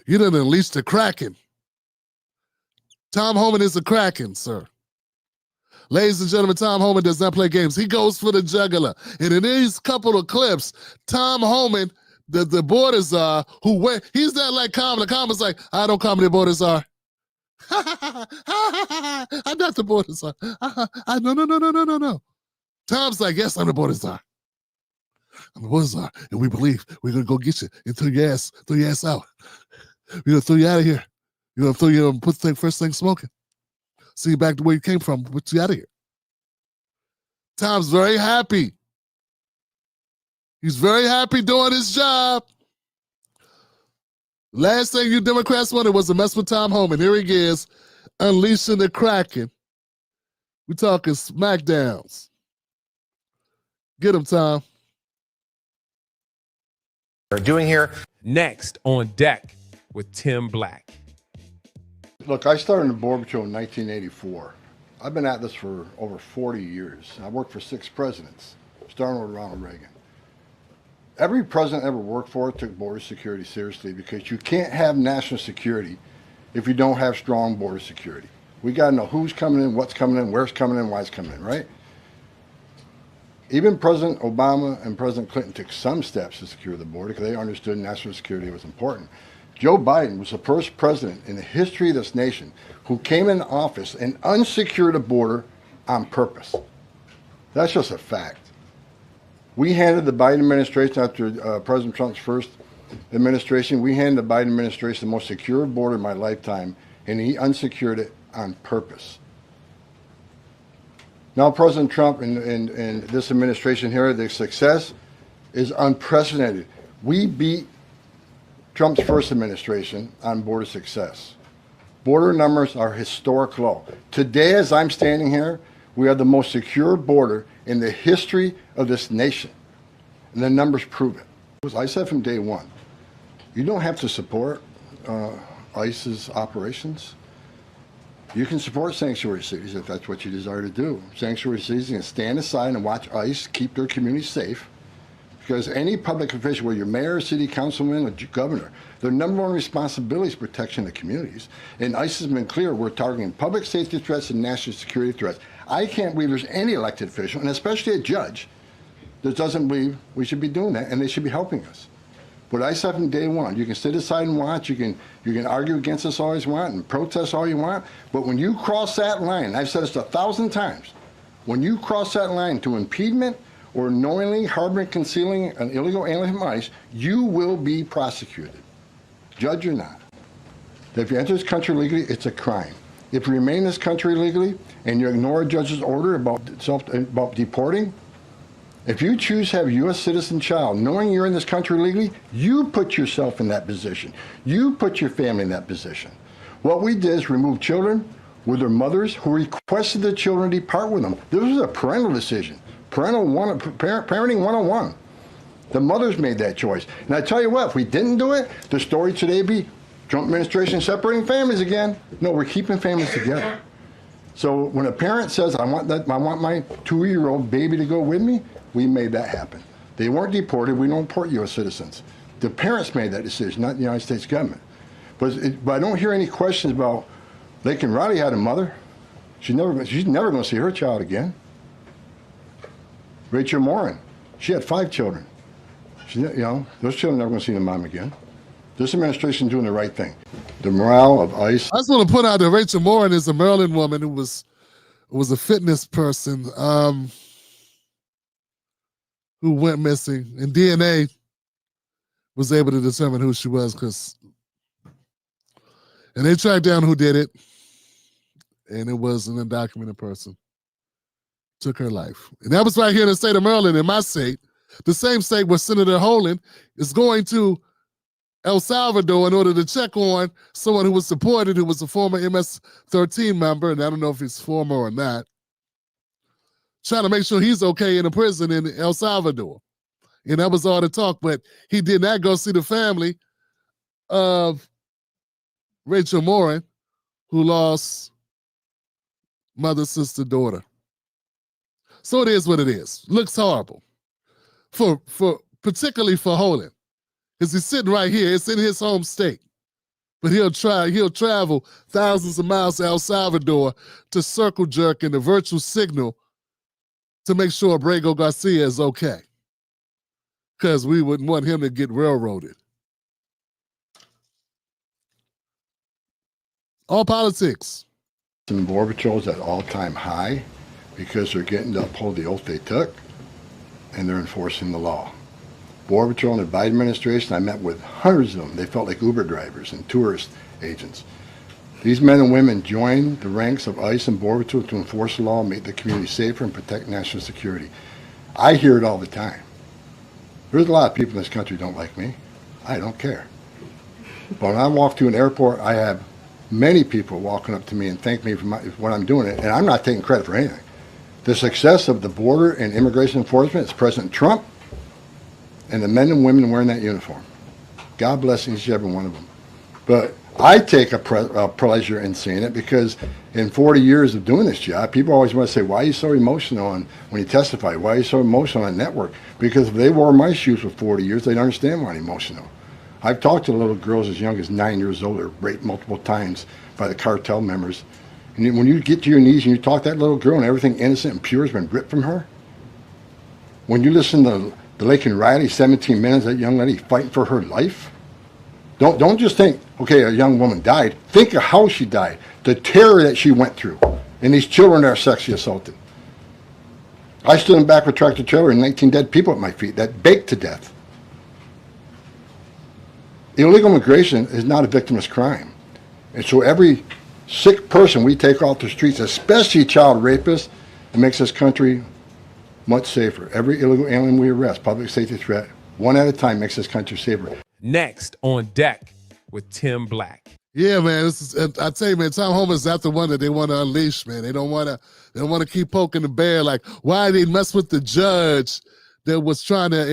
you done unleashed the Kraken. Tom Homan is a Kraken, sir. Ladies and gentlemen, Tom Homan does not play games. He goes for the jugular. And in these couple of clips, Tom Homan, the border czar, he's not like Kamala. Kamala's like, I don't call me the border czar. I'm not the border czar. No. Tom's like, yes, I'm the border czar. I'm the border czar. And we believe we're going to go get you and throw your ass out. We're going to throw you out of here. We're going to throw you and put the first thing smoking. See you back to where you came from. Put you out of here. Tom's very happy. He's very happy doing his job. Last thing you Democrats wanted was to mess with Tom Homan. Here he is, unleashing the Kraken. We're talking smackdowns. Get him, Tom. They're doing here. Next on deck with Tim Black. Look, I started in the Border Patrol in 1984. I've been at this for over 40 years. I worked for 6 presidents, starting with Ronald Reagan. Every president I ever worked for took border security seriously because you can't have national security if you don't have strong border security. We got to know who's coming in, what's coming in, where's coming in, why it's coming in, right? Even President Obama and President Clinton took some steps to secure the border because they understood national security was important. Joe Biden was the first president in the history of this nation who came in office and unsecured a border on purpose. That's just a fact. We handed the Biden administration, after President Trump's first administration, we handed the Biden administration the most secure border in my lifetime, and he unsecured it on purpose. Now President Trump and this administration here, the success is unprecedented. We beat Trump's first administration on border success. Border numbers are historic low. Today, as I'm standing here, we are the most secure border in the history of this nation. And the numbers prove it. As I said from day one, you don't have to support ICE's operations. You can support sanctuary cities if that's what you desire to do. Sanctuary cities can stand aside and watch ICE keep their communities safe. Because any public official, whether you're mayor, city councilman, or governor, their number one responsibility is protection of communities. And ICE has been clear, we're targeting public safety threats and national security threats. I can't believe there's any elected official, and especially a judge, that doesn't believe we should be doing that, and they should be helping us. But I said from day one, you can sit aside and watch, you can argue against us all you want and protest all you want, but when you cross that line, I've said this 1,000 times, when you cross that line to impediment or knowingly harboring, concealing an illegal alien from ICE, you will be prosecuted, judge or not. If you enter this country legally, it's a crime. If you remain in this country legally and you ignore a judge's order about deporting, if you choose to have a U.S. citizen child, knowing you're in this country legally, you put yourself in that position. You put your family in that position. What we did is remove children with their mothers who requested the children depart with them. This was a parental decision, parenting 101. The mothers made that choice. And I tell you what, if we didn't do it, the story today would be Trump administration separating families again. No, we're keeping families together. So when a parent says, I want my 2-year-old baby to go with me, we made that happen. They weren't deported. We don't deport U.S. citizens. The parents made that decision, not the United States government. But I don't hear any questions about Laken Riley had a mother. She's never going to see her child again. Rachel Morin, she had 5 children. Those children are never going to see their mom again. This administration is doing the right thing. The morale of ICE. I just want to put out that Rachel Morin is a Maryland woman who was a fitness person who went missing, and DNA was able to determine who she was, and they tracked down who did it, and it was an undocumented person. Took her life. And that was right here in the state of Maryland, in my state, the same state where Senator Holan is going to El Salvador in order to check on someone who was supported, who was a former MS-13 member, and I don't know if he's former or not, trying to make sure he's okay in a prison in El Salvador. And that was all the talk, but he did not go see the family of Rachel Morin, who lost mother, sister, daughter. So it is what it is. Looks horrible. Particularly for Holan. Because he's sitting right here. It's in his home state. But he'll travel thousands of miles to El Salvador to circle jerk in the virtual signal to make sure Abrego Garcia is okay. Because we wouldn't want him to get railroaded. All politics. And Border Patrol's at all-time high because they're getting to uphold the oath they took and they're enforcing the law. Border Patrol and the Biden administration, I met with hundreds of them. They felt like Uber drivers and tourist agents. These men and women joined the ranks of ICE and Border Patrol to enforce the law, make the community safer, and protect national security. I hear it all the time. There's a lot of people in this country who don't like me. I don't care. But when I walk to an airport, I have many people walking up to me and thank me for what I'm doing, and I'm not taking credit for anything. The success of the border and immigration enforcement is President Trump and the men and women wearing that uniform. God bless each and every one of them. But I take a pleasure in seeing it because in 40 years of doing this job, people always want to say, why are you so emotional when you testify? Why are you so emotional on network? Because if they wore my shoes for 40 years, they'd understand why I'm emotional. I've talked to little girls as young as 9 years old that were raped multiple times by the cartel members. And when you get to your knees and you talk to that little girl and everything innocent and pure has been ripped from her, when you listen to the Laken Riley, 17 minutes, that young lady fighting for her life, don't just think, okay, a young woman died. Think of how she died, the terror that she went through, and these children that are sexually assaulted. I stood in back of a tractor trailer and 19 dead people at my feet that baked to death. Illegal immigration is not a victimless crime. And so every sick person we take off the streets, especially child rapists, it makes this country much safer. Every illegal alien we arrest, public safety threat, one at a time makes this country safer. Next on deck with Tim Black. Yeah, man. I tell you, man, Tom Homan's not the one that they want to unleash, man. They don't want to keep poking the bear. Like, why they mess with the judge that was trying to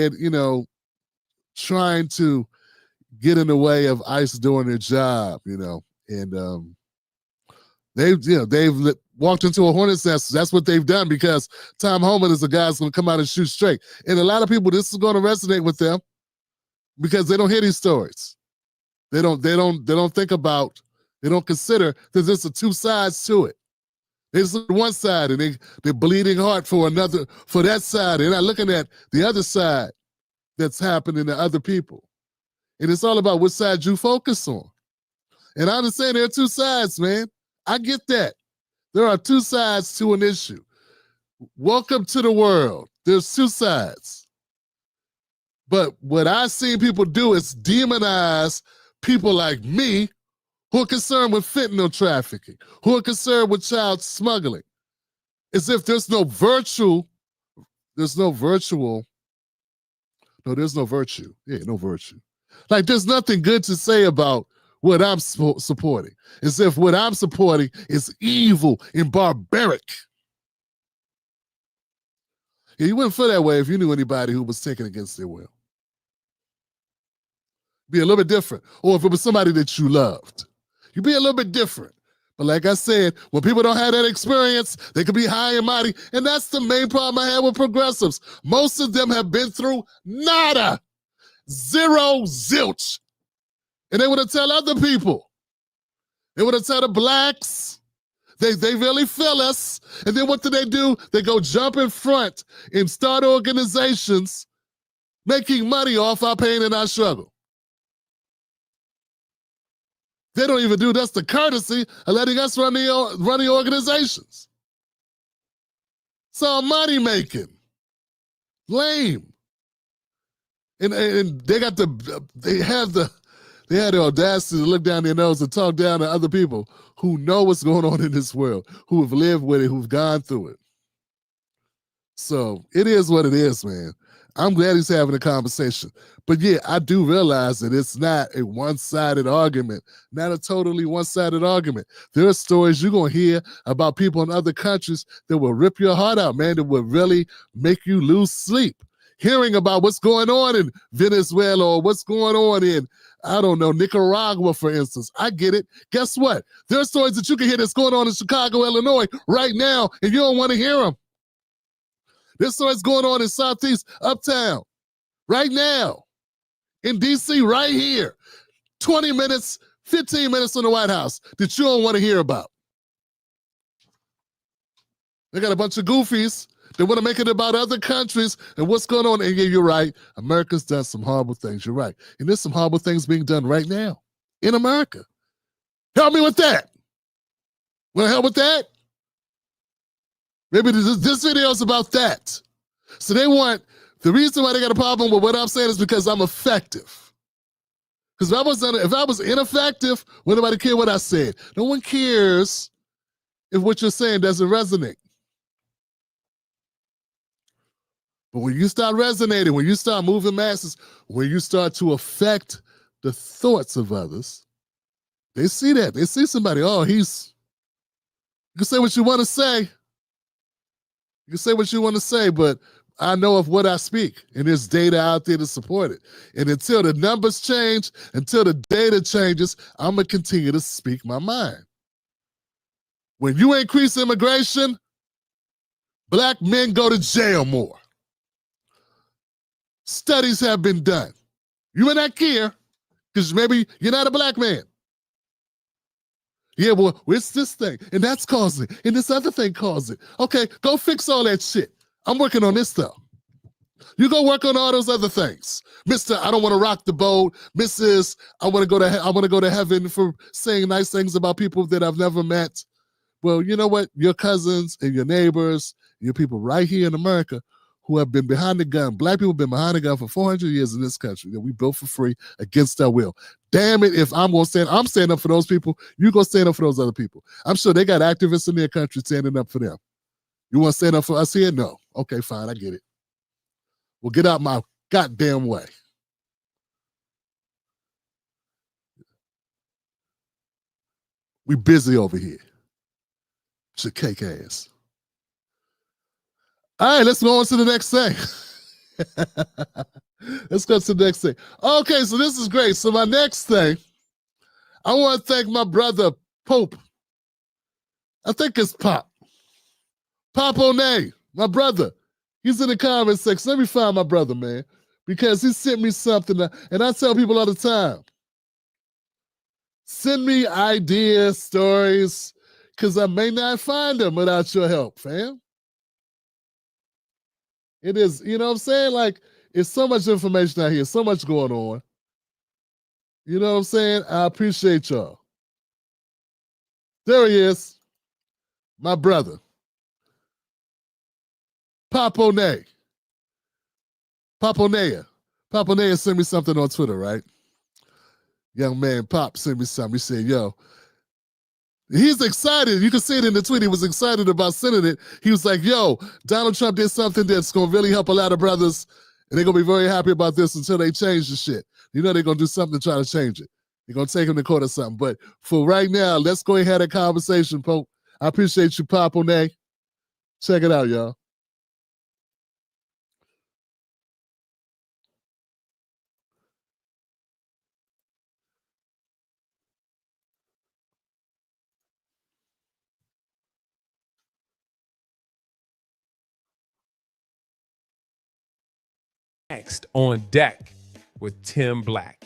get in the way of ICE doing their job, and they've walked into a hornet's nest. That's what they've done because Tom Homan is a guy that's going to come out and shoot straight. And a lot of people, this is going to resonate with them because they don't hear these stories. They don't think about, they don't consider that there's two sides to it. They just look at one side and they're bleeding heart for that side. They're not looking at the other side that's happening to other people. And it's all about which side you focus on. And I understand there are two sides, man. I get that. There are two sides to an issue. Welcome to the world. There's two sides. But what I've seen people do is demonize people like me who are concerned with fentanyl trafficking, who are concerned with child smuggling, as if there's no virtue. There's no virtual. No, there's no virtue. Yeah, no virtue. Like there's nothing good to say about what I'm supporting, as if what I'm supporting is evil and barbaric. Yeah, you wouldn't feel that way if you knew anybody who was taken against their will. Be a little bit different. Or if it was somebody that you loved, you'd be a little bit different. But like I said, when people don't have that experience, they could be high and mighty. And that's the main problem I have with progressives. Most of them have been through nada, zero, zilch. And they want to tell other people. They want to tell the blacks. They really feel us. And then what do? They go jump in front and start organizations making money off our pain and our struggle. They don't even do that's the courtesy of letting us run the organizations. It's all money making. Lame. And they had the audacity to look down their nose and talk down to other people who know what's going on in this world, who have lived with it, who've gone through it. So it is what it is, man. I'm glad he's having a conversation. But yeah, I do realize that it's not a one-sided argument, not a totally one-sided argument. There are stories you're going to hear about people in other countries that will rip your heart out, man, that will really make you lose sleep. Hearing about what's going on in Venezuela or what's going on in, I don't know, Nicaragua, for instance. I get it. Guess what? There are stories that you can hear that's going on in Chicago, Illinois right now, and you don't want to hear them. There's stories going on in Southeast Uptown right now, in D.C. right here, 20 minutes, 15 minutes from the White House that you don't want to hear about. They got a bunch of goofies that want to make it about other countries and what's going on. And yeah, you're right. America's done some horrible things. You're right. And there's some horrible things being done right now in America. Help me with that. Want to help with that? Maybe this video is about that. So the reason why they got a problem with what I'm saying is because I'm effective. Because if I was ineffective, would nobody care what I said? No one cares if what you're saying doesn't resonate. But when you start resonating, when you start moving masses, when you start to affect the thoughts of others, they see that. They see somebody, you can say what you want to say. You can say what you want to say, but I know of what I speak, and there's data out there to support it. And until the numbers change, until the data changes, I'm going to continue to speak my mind. When you increase immigration, black men go to jail more. Studies have been done. You may not care, because maybe you're not a black man. Yeah, well, it's this thing, and that's causing it, and this other thing caused it. Okay, go fix all that shit. I'm working on this stuff. You go work on all those other things. Mr. I don't want to rock the boat. Mrs. I want to go to heaven for saying nice things about people that I've never met. Well, you know what? Your cousins and your neighbors, your people right here in America who have been behind the gun. Black people have been behind the gun for 400 years in this country that we built for free against our will. Damn it, if I'm standing up for those people, you go stand up for those other people. I'm sure they got activists in their country standing up for them. You want to stand up for us here? No. Okay, fine, I get it. Well, get out my goddamn way. We busy over here. Should cake ass. All right, let's go on to the next thing. Let's go to the next thing. Okay, so this is great. So my next thing, I want to thank my brother, Pope. I think it's Pop. Pop O'Nay, my brother. He's in the comment section. Let me find my brother, man, because he sent me something, and I tell people all the time, send me ideas, stories, because I may not find them without your help, fam. It is, you know what I'm saying? Like, it's so much information out here, so much going on. You know what I'm saying? I appreciate y'all. There he is, my brother, Pop O'Nay. Paponea. Paponea sent me something on Twitter, right? Young man Pop sent me something. He said, yo, he's excited. You can see it in the tweet. He was excited about sending it. He was like, yo, Donald Trump did something that's going to really help a lot of brothers, and they're going to be very happy about this until they change the shit. You know they're going to do something to try to change it. They're going to take him to court or something. But for right now, let's go ahead and have a conversation, Pope. I appreciate you, Paponea. Check it out, y'all. Next on deck with Tim Black.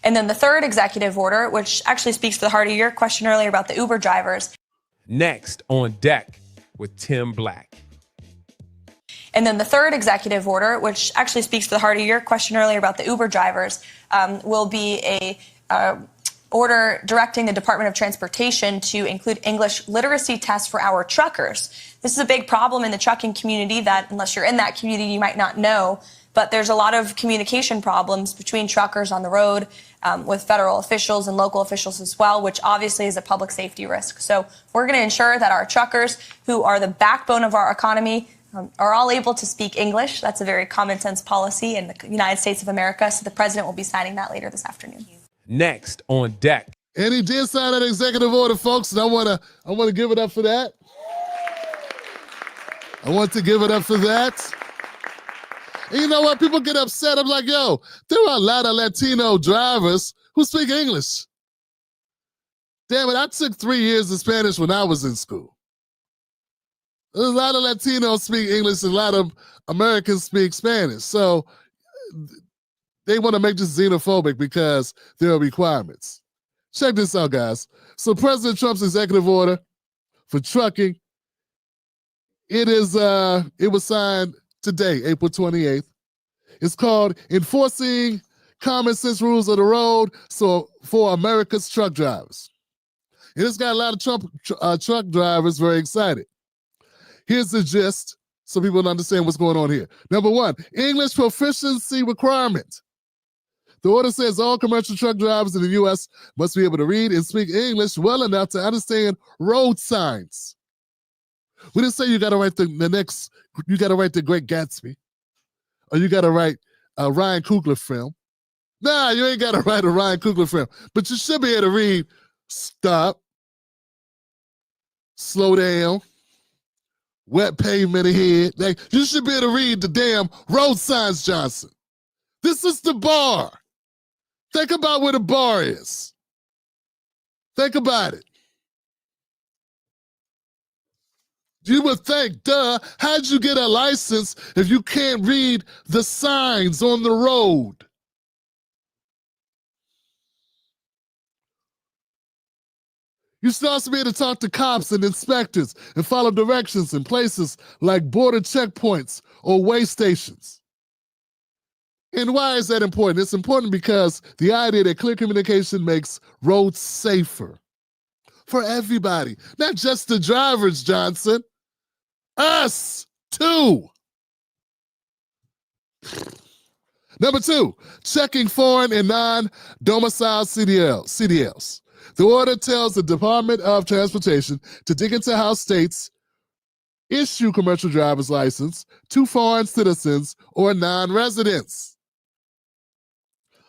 And then the third executive order, which actually speaks to the heart of your question earlier about the Uber drivers. Next on deck with Tim Black. And then the third executive order, which actually speaks to the heart of your question earlier about the Uber drivers, will be a order directing the Department of Transportation to include English literacy tests for our truckers. This is a big problem in the trucking community that, unless you're in that community, you might not know. But there's a lot of communication problems between truckers on the road with federal officials and local officials as well, which obviously is a public safety risk. So we're going to ensure that our truckers, who are the backbone of our economy, are all able to speak English. That's a very common sense policy in the United States of America. So the president will be signing that later this afternoon. Next on deck. And he did sign that executive order, folks, and I wanna give it up for that. I want to give it up for that. And you know what? People get upset. I'm like, yo, there are a lot of Latino drivers who speak English. Damn it, I took 3 years of Spanish when I was in school. There's a lot of Latinos speak English and a lot of Americans speak Spanish. So they want to make this xenophobic because there are requirements. Check this out, guys. So President Trump's executive order for trucking, it was signed today, April 28th. It's called Enforcing Common Sense Rules of the Road for America's Truck Drivers. And it's got a lot of truck drivers very excited. Here's the gist so people understand what's going on here. Number one, English proficiency requirement. The order says all commercial truck drivers in the U.S. must be able to read and speak English well enough to understand road signs. We didn't say you got to write you got to write The Great Gatsby, or you got to write a Ryan Coogler film. Nah, you ain't got to write a Ryan Coogler film, but you should be able to read stop, slow down, wet pavement ahead. Like, you should be able to read the damn road signs, Johnson. This is the bar. Think about where the bar is. Think about it. You would think, duh, how'd you get a license if you can't read the signs on the road? You're supposed to be able to talk to cops and inspectors and follow directions in places like border checkpoints or way stations. And why is that important? It's important because the idea that clear communication makes roads safer for everybody, not just the drivers, Johnson. Us, too. Number two, checking foreign and non-domiciled CDLs. The order tells the Department of Transportation to dig into how states issue commercial driver's license to foreign citizens or non-residents.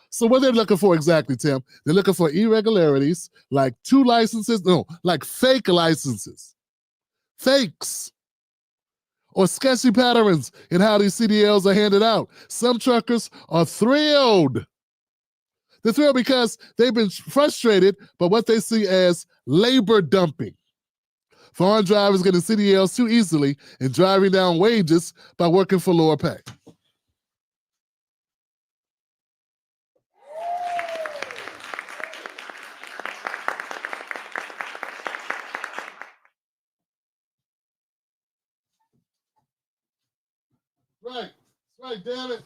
So what they're looking for exactly, Tim? They're looking for irregularities like fake licenses, fakes, or sketchy patterns in how these CDLs are handed out. Some truckers are thrilled. They're thrilled because they've been frustrated by what they see as labor dumping. Foreign drivers getting CDLs too easily and driving down wages by working for lower pay. Right. That's right, damn it.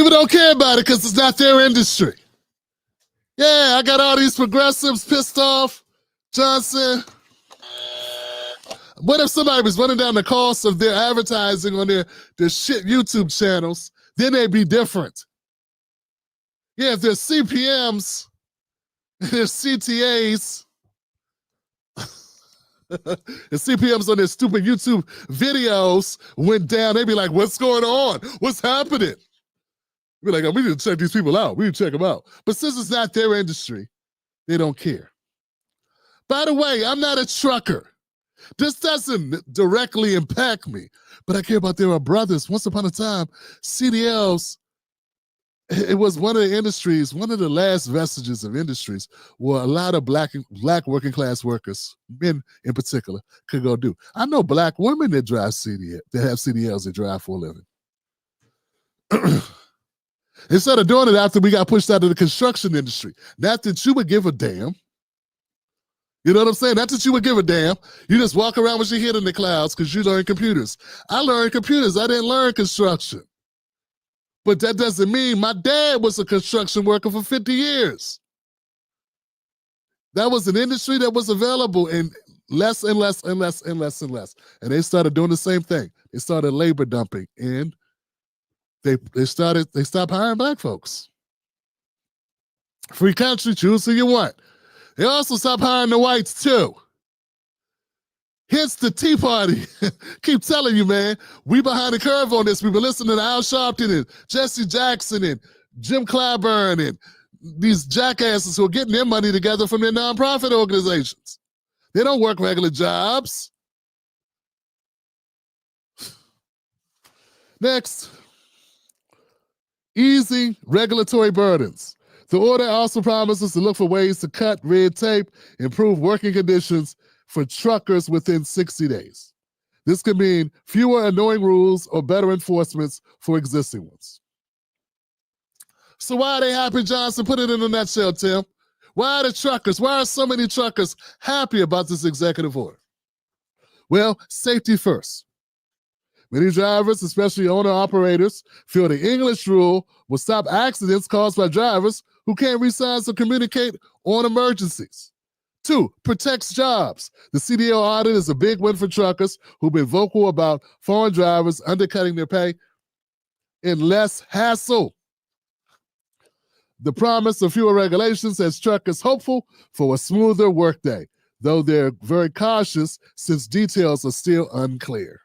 People don't care about it because it's not their industry. Yeah, I got all these progressives pissed off. Johnson. What if somebody was running down the cost of their advertising on their shit YouTube channels? Then they'd be different. Yeah, if there's CPMs, there's CTAs, the CPMs on their stupid YouTube videos went down, they'd be like, what's going on? What's happening? Be like, oh, we need to check these people out. We need to check them out. But since it's not their industry, they don't care. By the way, I'm not a trucker. This doesn't directly impact me, but I care about their brothers. Once upon a time, CDLs, it was one of the industries, one of the last vestiges of industries where a lot of black working class workers, men in particular, could go do. I know black women that drive CDL, that have CDLs that drive for a living. Instead of doing it after we got pushed out of the construction industry. Not that you would give a damn. You know what I'm saying? Not that you would give a damn. You just walk around with your head in the clouds because you learn computers. I learned computers. I didn't learn construction. But that doesn't mean my dad was a construction worker for 50 years. That was an industry that was available in less and less and less and less and less. And they started doing the same thing. They started labor dumping and they stopped hiring black folks. Free country, choose who you want. They also stopped hiring the whites too. Hence the Tea Party. Keep telling you, man, we behind the curve on this. We've been listening to Al Sharpton and Jesse Jackson and Jim Clyburn and these jackasses who are getting their money together from their nonprofit organizations. They don't work regular jobs. Next, easing regulatory burdens. The order also promises to look for ways to cut red tape, improve working conditions for truckers within 60 days. This could mean fewer annoying rules or better enforcements for existing ones. So why are they happy, Johnson? Put it in a nutshell, Tim. Why are so many truckers happy about this executive order? Well, safety first. Many drivers, especially owner-operators, feel the English rule will stop accidents caused by drivers who can't read signs or communicate on emergencies. 2, protects jobs. The CDL audit is a big win for truckers who've been vocal about foreign drivers undercutting their pay and less hassle. The promise of fewer regulations has truckers hopeful for a smoother workday, though they're very cautious since details are still unclear.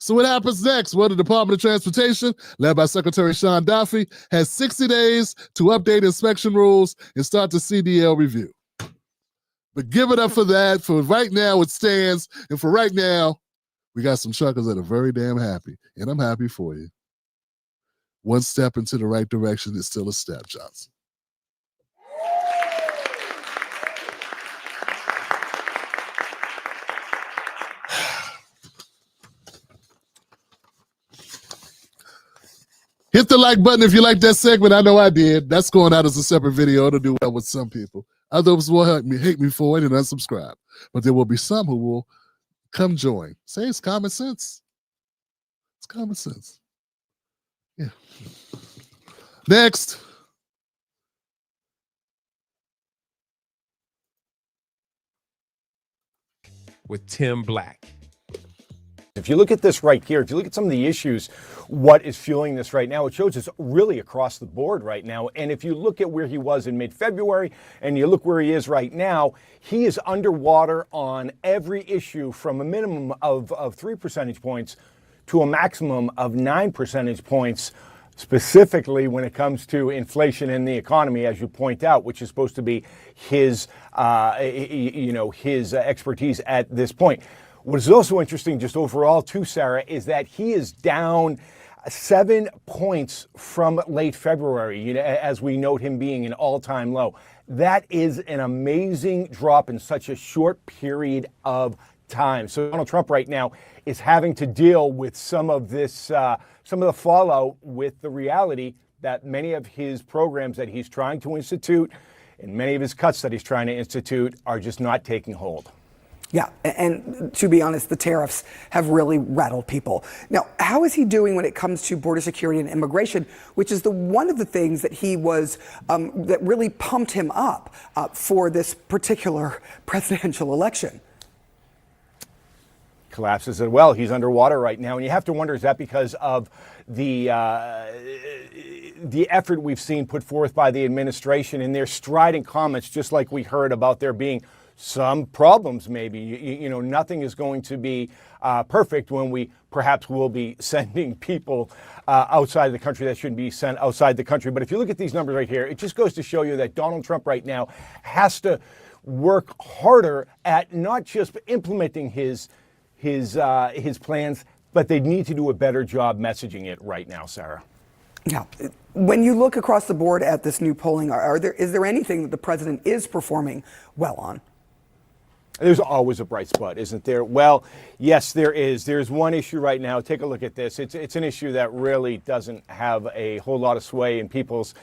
So what happens next? Well, the Department of Transportation, led by Secretary Sean Duffy, has 60 days to update inspection rules and start the CDL review. But give it up for that. For right now, it stands. And for right now, we got some truckers that are very damn happy. And I'm happy for you. One step into the right direction is still a step, Johnson. Hit the like button if you like that segment. I know I did. That's going out as a separate video. It'll do well with some people. Others will hate me for it and unsubscribe. But there will be some who will come join. Say it's common sense. It's common sense. Yeah. Next. With Tim Black. If you look at this right here, if you look at some of the issues, what is fueling this right now, it shows it's really across the board right now. And if you look at where he was in mid-February and you look where he is right now, he is underwater on every issue from a minimum of 3 percentage points to a maximum of 9 percentage points, specifically when it comes to inflation in the economy, as you point out, which is supposed to be his, his expertise at this point. What is also interesting, just overall too, Sarah, is that he is down 7 points from late February, as we note him being an all-time low. That is an amazing drop in such a short period of time. So Donald Trump right now is having to deal with some of this, some of the fallout with the reality that many of his programs that he's trying to institute and many of his cuts that he's trying to institute are just not taking hold. Yeah, and to be honest, the tariffs have really rattled people. Now, how is he doing when it comes to border security and immigration, which is one of the things that he was that really pumped him up for this particular presidential election? Collapses as well. He's underwater right now, and you have to wonder, is that because of the effort we've seen put forth by the administration in their strident comments, just like we heard about there being some problems, maybe. You know, nothing is going to be perfect when we perhaps will be sending people outside of the country that shouldn't be sent outside the country. But if you look at these numbers right here, it just goes to show you that Donald Trump right now has to work harder at not just implementing his plans, but they need to do a better job messaging it right now, Sarah. Yeah. When you look across the board at this new polling, is there anything that the president is performing well on? There's always a bright spot, isn't there? Well, yes, there is. There's one issue right now. Take a look at this. It's an issue that really doesn't have a whole lot of sway in people's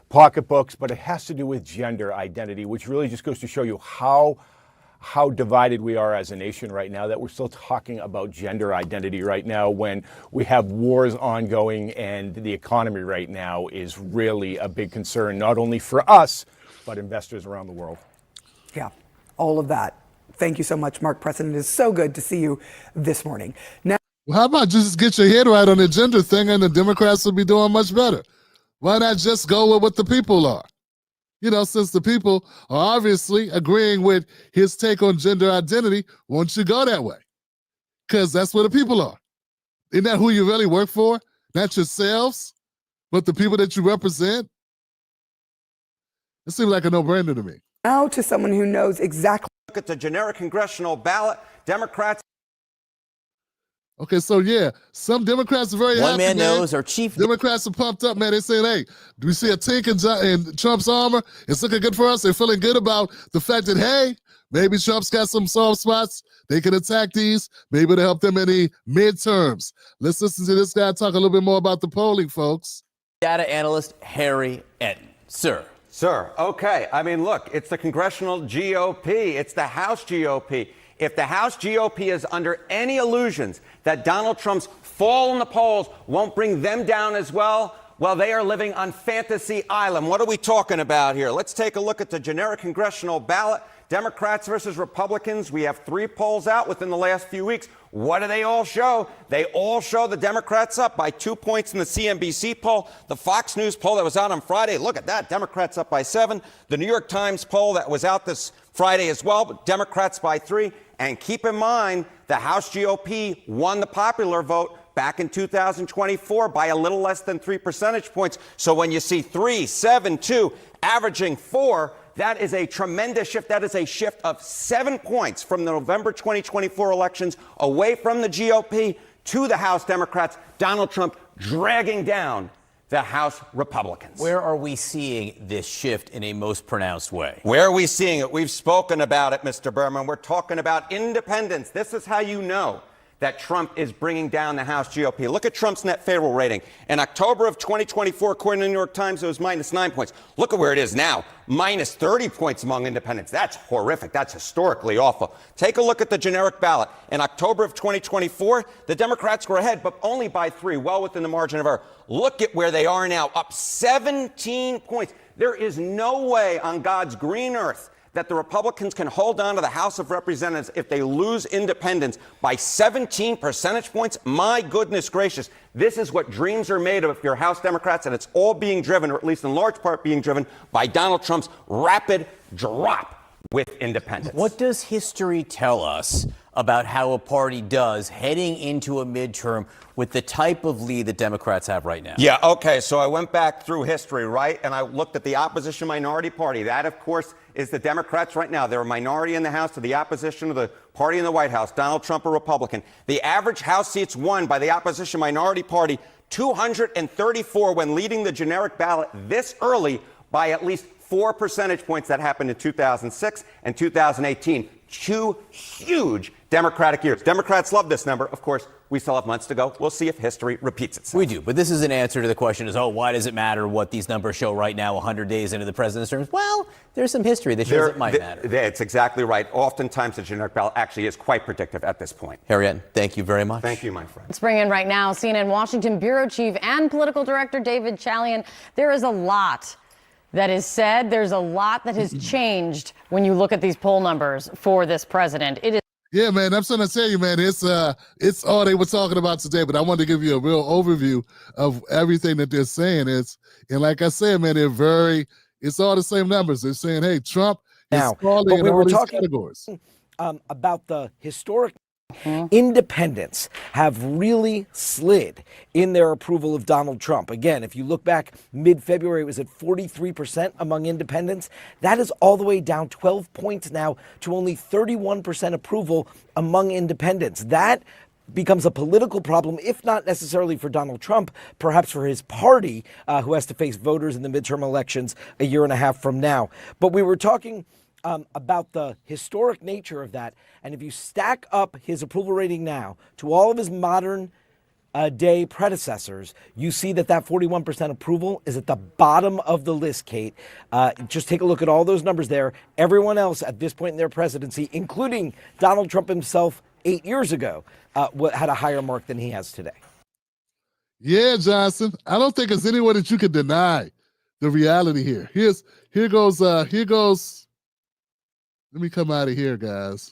pocketbooks, but it has to do with gender identity, which really just goes to show you how divided we are as a nation right now, that we're still talking about gender identity right now when we have wars ongoing and the economy right now is really a big concern, not only for us, but investors around the world. Yeah, all of that. Thank you so much, Mark Preston. It is so good to see you this morning. Now, well, how about just get your head right on the gender thing and the Democrats will be doing much better? Why not just go with what the people are? You know, since the people are obviously agreeing with his take on gender identity, won't you go that way? Because that's where the people are. Isn't that who you really work for? Not yourselves, but the people that you represent? It seems like a no-brainer to me. Now to someone who knows exactly. Look at the generic congressional ballot. Democrats. Okay, so yeah, some Democrats are very happy. One man knows our chief. Democrats are pumped up, man. They're saying, hey, do we see a tink in Trump's armor? It's looking good for us. They're feeling good about the fact that, hey, maybe Trump's got some soft spots. They can attack these. Maybe it'll help them in the midterms. Let's listen to this guy talk a little bit more about the polling, folks. Data analyst Harry Etten. Sir. Sir, okay. I mean, look, it's the congressional GOP. It's the House GOP. If the House GOP is under any illusions that Donald Trump's fall in the polls won't bring them down as well, well, they are living on Fantasy Island. What are we talking about here? Let's take a look at the generic congressional ballot. Democrats versus Republicans. We have 3 polls out within the last few weeks. What do they all show? They all show the Democrats up by 2 points in the CNBC poll. The Fox News poll that was out on Friday, look at that, Democrats up by 7. The New York Times poll that was out this Friday as well, but Democrats by 3. And keep in mind, the House GOP won the popular vote back in 2024 by a little less than 3 percentage points. So when you see 3, 7, 2, averaging 4, that is a tremendous shift. That is a shift of 7 points from the November 2024 elections away from the GOP to the House Democrats. Donald Trump dragging down the House Republicans. Where are we seeing this shift in a most pronounced way? Where are we seeing it? We've spoken about it, Mr. Berman. We're talking about independents. This is how you know that Trump is bringing down the House GOP. Look at Trump's net favorable rating. In October of 2024, according to the New York Times, it was minus 9 points. Look at where it is now, minus 30 points among independents. That's horrific. That's historically awful. Take a look at the generic ballot. In October of 2024, the Democrats were ahead, but only by 3, well within the margin of error. Look at where they are now, up 17 points. There is no way on God's green earth that the Republicans can hold on to the House of Representatives if they lose independents by 17 percentage points. My goodness gracious. This is what dreams are made of if you're House Democrats, and it's all being driven, or at least in large part being driven, by Donald Trump's rapid drop with independents. What does history tell us about how a party does heading into a midterm with the type of lead that Democrats have right now? Yeah, okay, so I went back through history, right, and I looked at the opposition minority party. That, of course, is the Democrats right now. They're a minority in the House to the opposition of the party in the White House, Donald Trump, a Republican. The average House seats won by the opposition minority party, 234 when leading the generic ballot this early by at least 4 percentage points. That happened in 2006 and 2018. 2 huge Democratic years. Democrats love this number. Of course, we still have months to go. We'll see if history repeats itself. We do, but this is an answer to the question is, why does it matter what these numbers show right now 100 days into the president's term? Well, there's some history that shows it might matter. It's exactly right. Oftentimes, the generic ballot actually is quite predictive at this point. Harriet, thank you very much. Thank you, my friend. Let's bring in right now CNN Washington Bureau Chief and Political Director David Chalian. There is a lot that is said. There's a lot that has changed when you look at these poll numbers for this president. It is. Yeah, man, I'm trying to tell you, man, it's all they were talking about today, but I wanted to give you a real overview of everything that they're saying. And like I said, man, it's all the same numbers. They're saying, hey, Trump is falling in all these categories. About the historic independents have really slid in their approval of Donald Trump. Again, if you look back mid-February, it was at 43% among independents. That is all the way down 12 points now to only 31% approval among independents. That becomes a political problem, if not necessarily for Donald Trump, perhaps for his party, who has to face voters in the midterm elections a year and a half from now. But we were talking about the historic nature of that. And if you stack up his approval rating now to all of his modern day predecessors, you see that 41% approval is at the bottom of the list, Kate. Just take a look at all those numbers there. Everyone else at this point in their presidency, including Donald Trump himself 8 years ago, had a higher mark than he has today. Yeah, Johnson. I don't think there's any way that you can deny the reality here. Here goes. Let me come out of here, guys.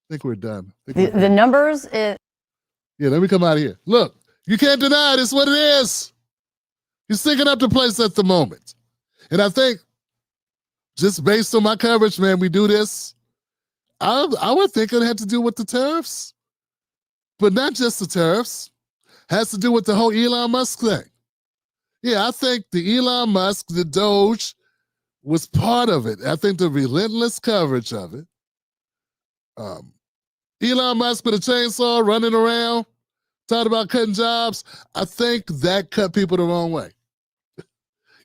I think we're done. The numbers. Yeah, let me come out of here. Look, you can't deny it. It's what it is. He's sticking up the place at the moment. And I think just based on my coverage, man, we do this. I would think it had to do with the tariffs, but not just the tariffs. Has to do with the whole Elon Musk thing. Yeah, I think the Elon Musk, the Doge, was part of it. I think the relentless coverage of it. Elon Musk with a chainsaw running around, talking about cutting jobs. I think that cut people the wrong way.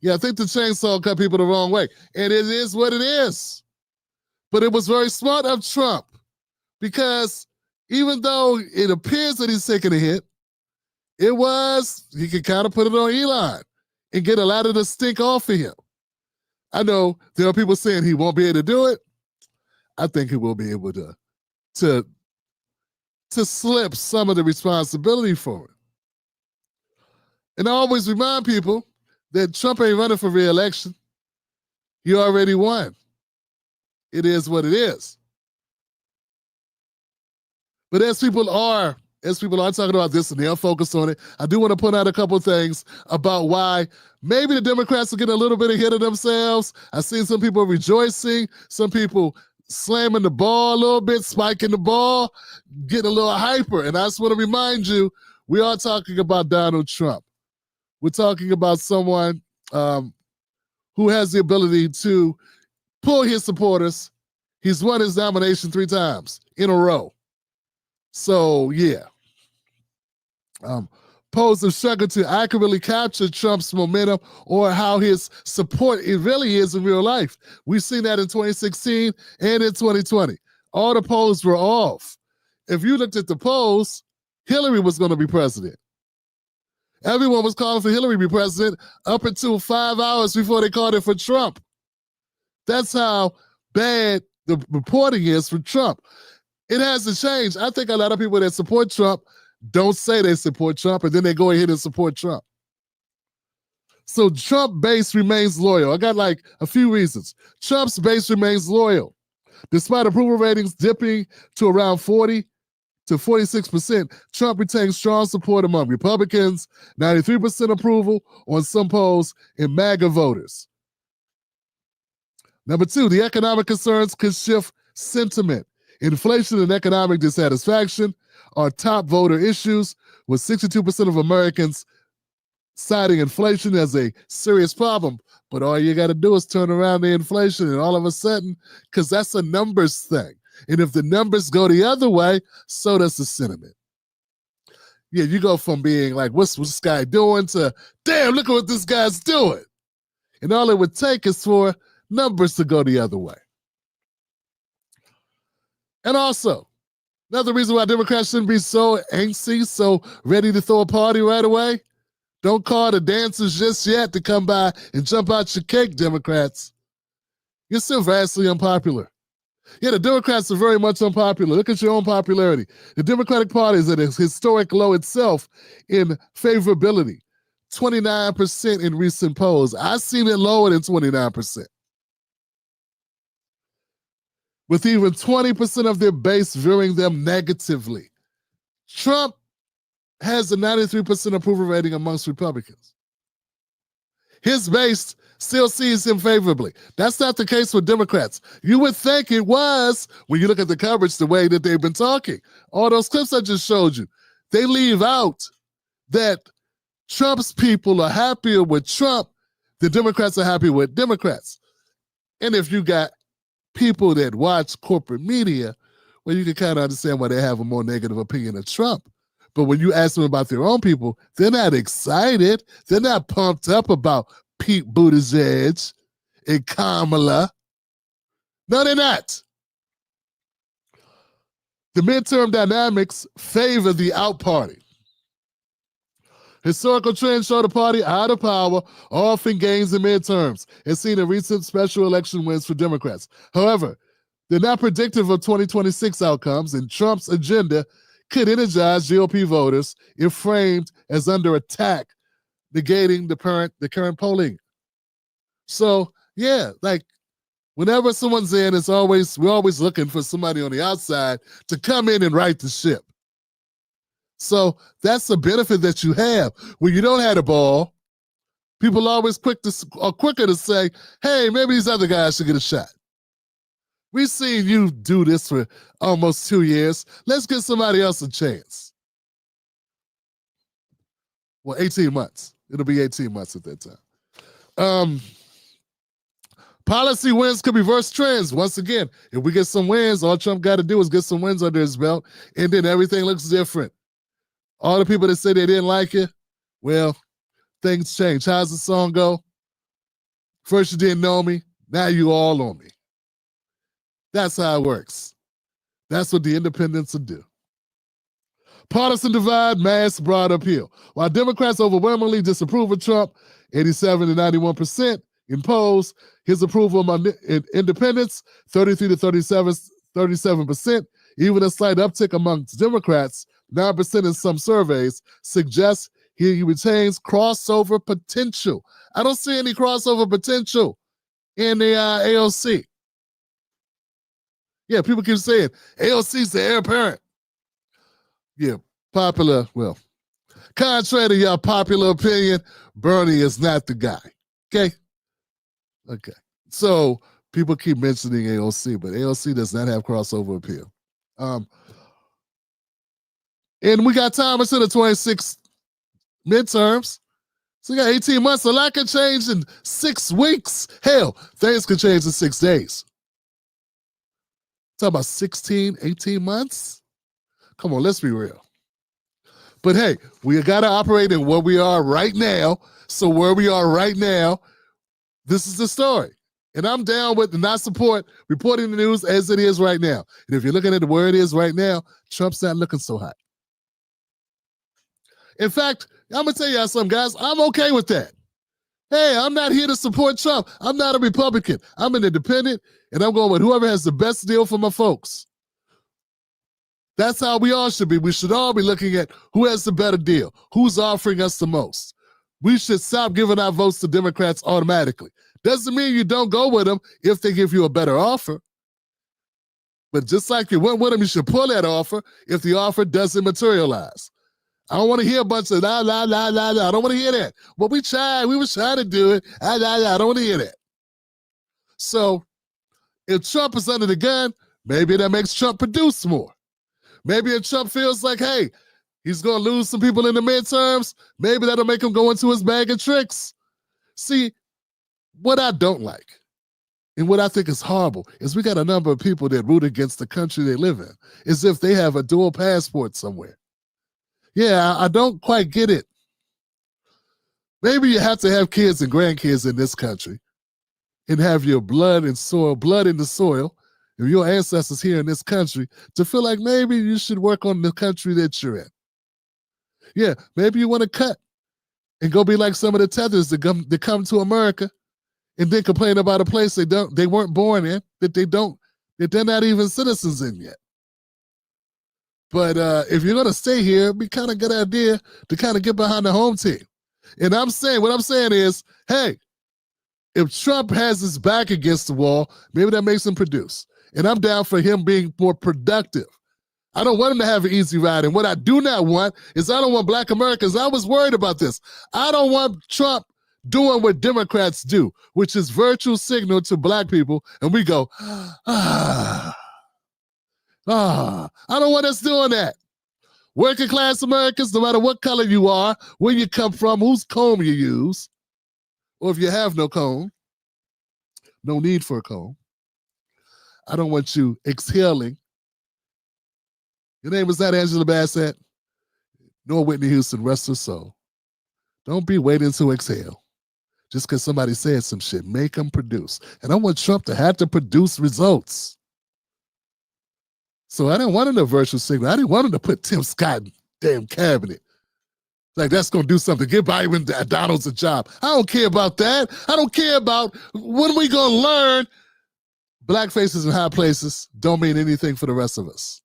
Yeah, I think the chainsaw cut people the wrong way. And it is what it is. But it was very smart of Trump because even though it appears that he's taking a hit, he could kind of put it on Elon and get a lot of the stink off of him. I know there are people saying he won't be able to do it. I think he will be able to slip some of the responsibility for it. And I always remind people that Trump ain't running for re-election. He already won. It is what it is. But as people are talking about this and they're focused on it, I do want to point out a couple of things about why maybe the Democrats are getting a little bit ahead of themselves. I've seen some people rejoicing, some people slamming the ball a little bit, spiking the ball, getting a little hyper. And I just want to remind you, we are talking about Donald Trump. We're talking about someone who has the ability to pull his supporters. He's won his nomination 3 times in a row. So, yeah. Polls have struggled to accurately capture Trump's momentum or how his support it really is in real life. We've seen that in 2016 and in 2020. All the polls were off. If you looked at the polls, Hillary was going to be president. Everyone was calling for Hillary to be president up until 5 hours before they called it for Trump. That's how bad the reporting is for Trump. It hasn't changed. I think a lot of people that support Trump don't say they support Trump, and then they go ahead and support Trump. So Trump base remains loyal. I got like a few reasons. Trump's base remains loyal. Despite approval ratings dipping to around 40 to 46%, Trump retains strong support among Republicans, 93% approval on some polls, and MAGA voters. Number 2, the economic concerns could shift sentiment. Inflation and economic dissatisfaction are top voter issues, with 62% of Americans citing inflation as a serious problem. But all you got to do is turn around the inflation, and all of a sudden, because that's a numbers thing. And if the numbers go the other way, so does the sentiment. Yeah, you go from being like, what's this guy doing, to, damn, look at what this guy's doing. And all it would take is for numbers to go the other way. And also, Another reason why Democrats shouldn't be so angsty, so ready to throw a party right away. Don't call the dancers just yet to come by and jump out your cake, Democrats. You're still vastly unpopular. Yeah, the Democrats are very much unpopular. Look at your own popularity. The Democratic Party is at a historic low itself in favorability. 29% in recent polls. I've seen it lower than 29%. With even 20% of their base viewing them negatively. Trump has a 93% approval rating amongst Republicans. His base still sees him favorably. That's not the case with Democrats. You would think it was when you look at the coverage the way that they've been talking. All those clips I just showed you, they leave out that Trump's people are happier with Trump than Democrats are happy with Democrats. And if you got people that watch corporate media, well, you can kind of understand why they have a more negative opinion of Trump. But when you ask them about their own people, they're not excited. They're not pumped up about Pete Buttigieg and Kamala. No, they're not. The midterm dynamics favor the out party. Historical trends show the party out of power often gains in midterms, as seen in recent special election wins for Democrats. However, they're not predictive of 2026 outcomes, and Trump's agenda could energize GOP voters if framed as under attack, negating the current polling. So, yeah, like whenever someone's in, we're always looking for somebody on the outside to come in and right the ship. So that's the benefit that you have. When you don't have the ball, people are always quicker to say, hey, maybe these other guys should get a shot. We've seen you do this for almost 2 years. Let's give somebody else a chance. Well, 18 months. It'll be 18 months at that time. Policy wins could reverse trends. Once again, if we get some wins, all Trump got to do is get some wins under his belt, and then everything looks different. All the people that say they didn't like it, well, things change. How's the song go? First you didn't know me, now you all on me. That's how it works. That's what the independents will do. Partisan divide, mass broad appeal. While Democrats overwhelmingly disapprove of Trump, 87 to 91% in polls, his approval among independents, 33 to 37%, even a slight uptick amongst Democrats, 9% in some surveys, suggests he retains crossover potential. I don't see any crossover potential in the AOC. Yeah, people keep saying AOC's the heir apparent. Yeah, contrary to your popular opinion, Bernie is not the guy. Okay? Okay. So people keep mentioning AOC, but AOC does not have crossover appeal. And we got time until the 26 midterms. So you got 18 months. A lot can change in 6 weeks. Hell, things can change in 6 days. Talk about 16, 18 months? Come on, let's be real. But hey, we got to operate in where we are right now. So where we are right now, this is the story. And I'm down with and not support reporting the news as it is right now. And if you're looking at where it is right now, Trump's not looking so hot. In fact, I'm going to tell y'all something, guys. I'm okay with that. Hey, I'm not here to support Trump. I'm not a Republican. I'm an independent, and I'm going with whoever has the best deal for my folks. That's how we all should be. We should all be looking at who has the better deal, who's offering us the most. We should stop giving our votes to Democrats automatically. Doesn't mean you don't go with them if they give you a better offer. But just like you went with them, you should pull that offer if the offer doesn't materialize. I don't want to hear a bunch of la, la, la, la, la. I don't want to hear that. Well, we were trying to do it. I don't want to hear that. So if Trump is under the gun, maybe that makes Trump produce more. Maybe if Trump feels like, hey, he's going to lose some people in the midterms, maybe that'll make him go into his bag of tricks. See, what I don't like and what I think is horrible is we got a number of people that root against the country they live in as if they have a dual passport somewhere. Yeah, I don't quite get it. Maybe you have to have kids and grandkids in this country and have your blood in the soil if your ancestors here in this country, to feel like maybe you should work on the country that you're in. Yeah, maybe you want to cut and go be like some of the tethers that come to America and then complain about a place they weren't born in, that they're not even citizens in yet. But if you're gonna stay here, it'd be kind of a good idea to kind of get behind the home team. And what I'm saying is, hey, if Trump has his back against the wall, maybe that makes him produce. And I'm down for him being more productive. I don't want him to have an easy ride. And what I do not want is I don't want Black Americans. I was worried about this. I don't want Trump doing what Democrats do, which is virtual signal to Black people. And we go, I don't want us doing that. Working class Americans, no matter what color you are, where you come from, whose comb you use, or if you have no comb, no need for a comb. I don't want you exhaling. Your name is not Angela Bassett, nor Whitney Houston, rest her soul. Don't be waiting to exhale. Just because somebody said some shit, make them produce. And I want Trump to have to produce results. So I didn't want him to virtual signal. I didn't want him to put Tim Scott in damn cabinet. Like, that's going to do something. Give Biden Donald's a job. I don't care about that. I don't care about when we going to learn Black faces in high places don't mean anything for the rest of us.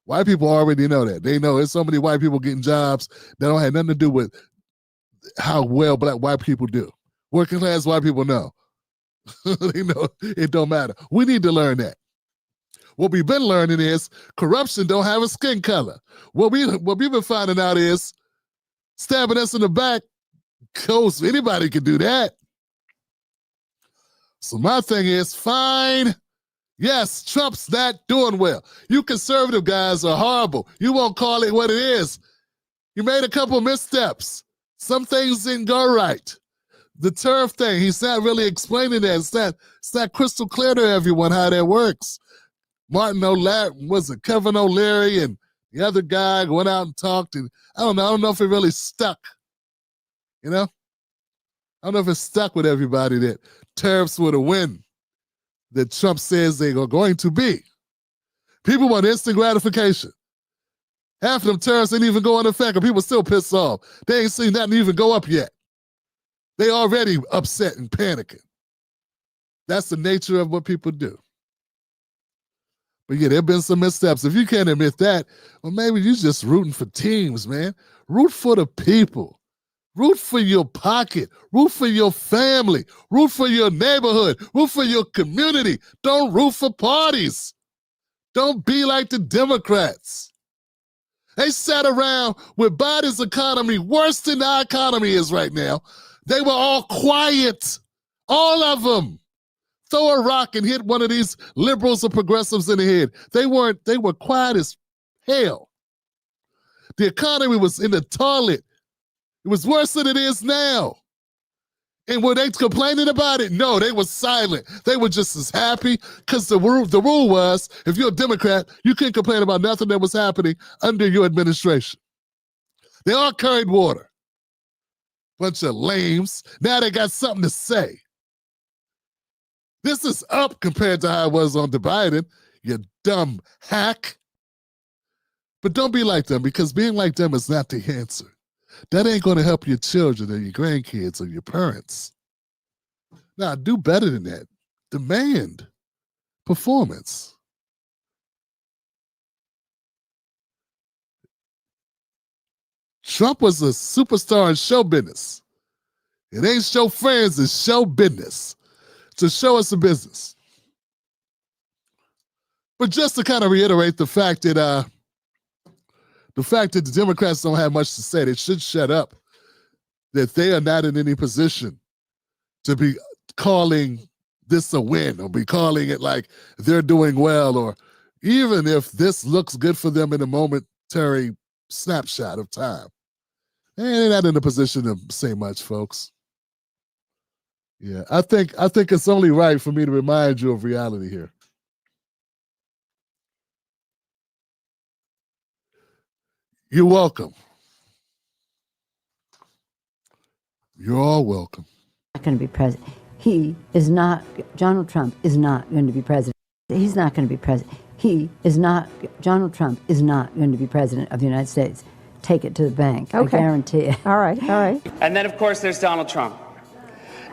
White people already know that. They know there's so many white people getting jobs that don't have nothing to do with how well Black white people do. Working class white people know. They know it don't matter. We need to learn that. What we've been learning is corruption don't have a skin color. What we've been finding out is stabbing us in the back, goes, anybody can do that. So my thing is, fine. Yes, Trump's not doing well. You conservative guys are horrible. You won't call it what it is. You made a couple missteps. Some things didn't go right. The turf thing, he's not really explaining that. It's not crystal clear to everyone how that works. Kevin O'Leary and the other guy went out and talked, and I don't know if it really stuck. You know? I don't know if it stuck with everybody that tariffs were the win that Trump says they are going to be. People want instant gratification. Half of them tariffs ain't even go into effect, and people still pissed off. They ain't seen nothing even go up yet. They already upset and panicking. That's the nature of what people do. But yeah, there have been some missteps. If you can't admit that, well, maybe you're just rooting for teams, man. Root for the people. Root for your pocket. Root for your family. Root for your neighborhood. Root for your community. Don't root for parties. Don't be like the Democrats. They sat around with Biden's economy worse than our economy is right now. They were all quiet. All of them. Throw a rock and hit one of these liberals or progressives in the head. They were quiet as hell. The economy was in the toilet. It was worse than it is now. And were they complaining about it? No, they were silent. They were just as happy because the rule was, if you're a Democrat, you can't complain about nothing that was happening under your administration. They all carried water. Bunch of lames. Now they got something to say. This is up compared to how it was on Biden, you dumb hack. But don't be like them, because being like them is not the answer. That ain't going to help your children or your grandkids or your parents. Now, do better than that. Demand performance. Trump was a superstar in show business. It ain't show friends, it's show business. To show us a business. But just to kind of reiterate the fact that the Democrats don't have much to say, they should shut up, that they are not in any position to be calling this a win or be calling it like they're doing well, or even if this looks good for them in a momentary snapshot of time. They're not in a position to say much, folks. Yeah, I think it's only right for me to remind you of reality here. You're welcome. You're all welcome. Not going to be president. Donald Trump is not going to be president. He's not going to be president. Donald Trump is not going to be president of the United States. Take it to the bank. Okay. I guarantee it. All right, all right. And then, of course, there's Donald Trump.